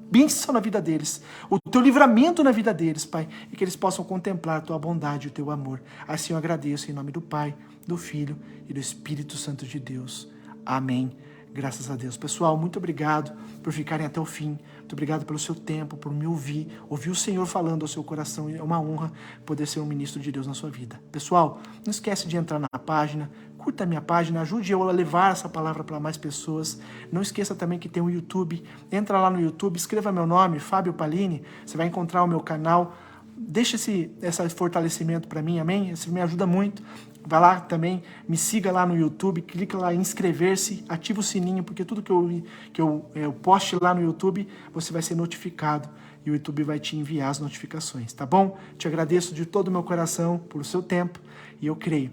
bênção na vida deles, o Teu livramento na vida deles, Pai, e que eles possam contemplar a Tua bondade e o Teu amor. Assim eu agradeço em nome do Pai, do Filho e do Espírito Santo de Deus. Amém. Graças a Deus. Pessoal, muito obrigado por ficarem até o fim. Muito obrigado pelo seu tempo, por me ouvir. Ouvir o Senhor falando ao seu coração. É uma honra poder ser um ministro de Deus na sua vida. Pessoal, não esquece de entrar na página. Curta a minha página. Ajude eu a levar essa palavra para mais pessoas. Não esqueça também que tem o YouTube. Entra lá no YouTube, escreva meu nome, Fábio Palini. Você vai encontrar o meu canal. Deixa esse fortalecimento para mim, amém? Isso me ajuda muito. Vai lá também, me siga lá no YouTube, clica lá em inscrever-se, ativa o sininho, porque tudo que eu poste lá no YouTube, você vai ser notificado e o YouTube vai te enviar as notificações, tá bom? Te agradeço de todo o meu coração por o seu tempo e eu creio,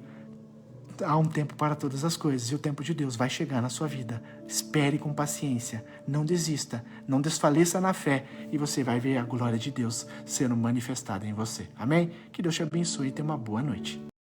há um tempo para todas as coisas e o tempo de Deus vai chegar na sua vida. Espere com paciência, não desista, não desfaleça na fé e você vai ver a glória de Deus sendo manifestada em você. Amém? Que Deus te abençoe e tenha uma boa noite.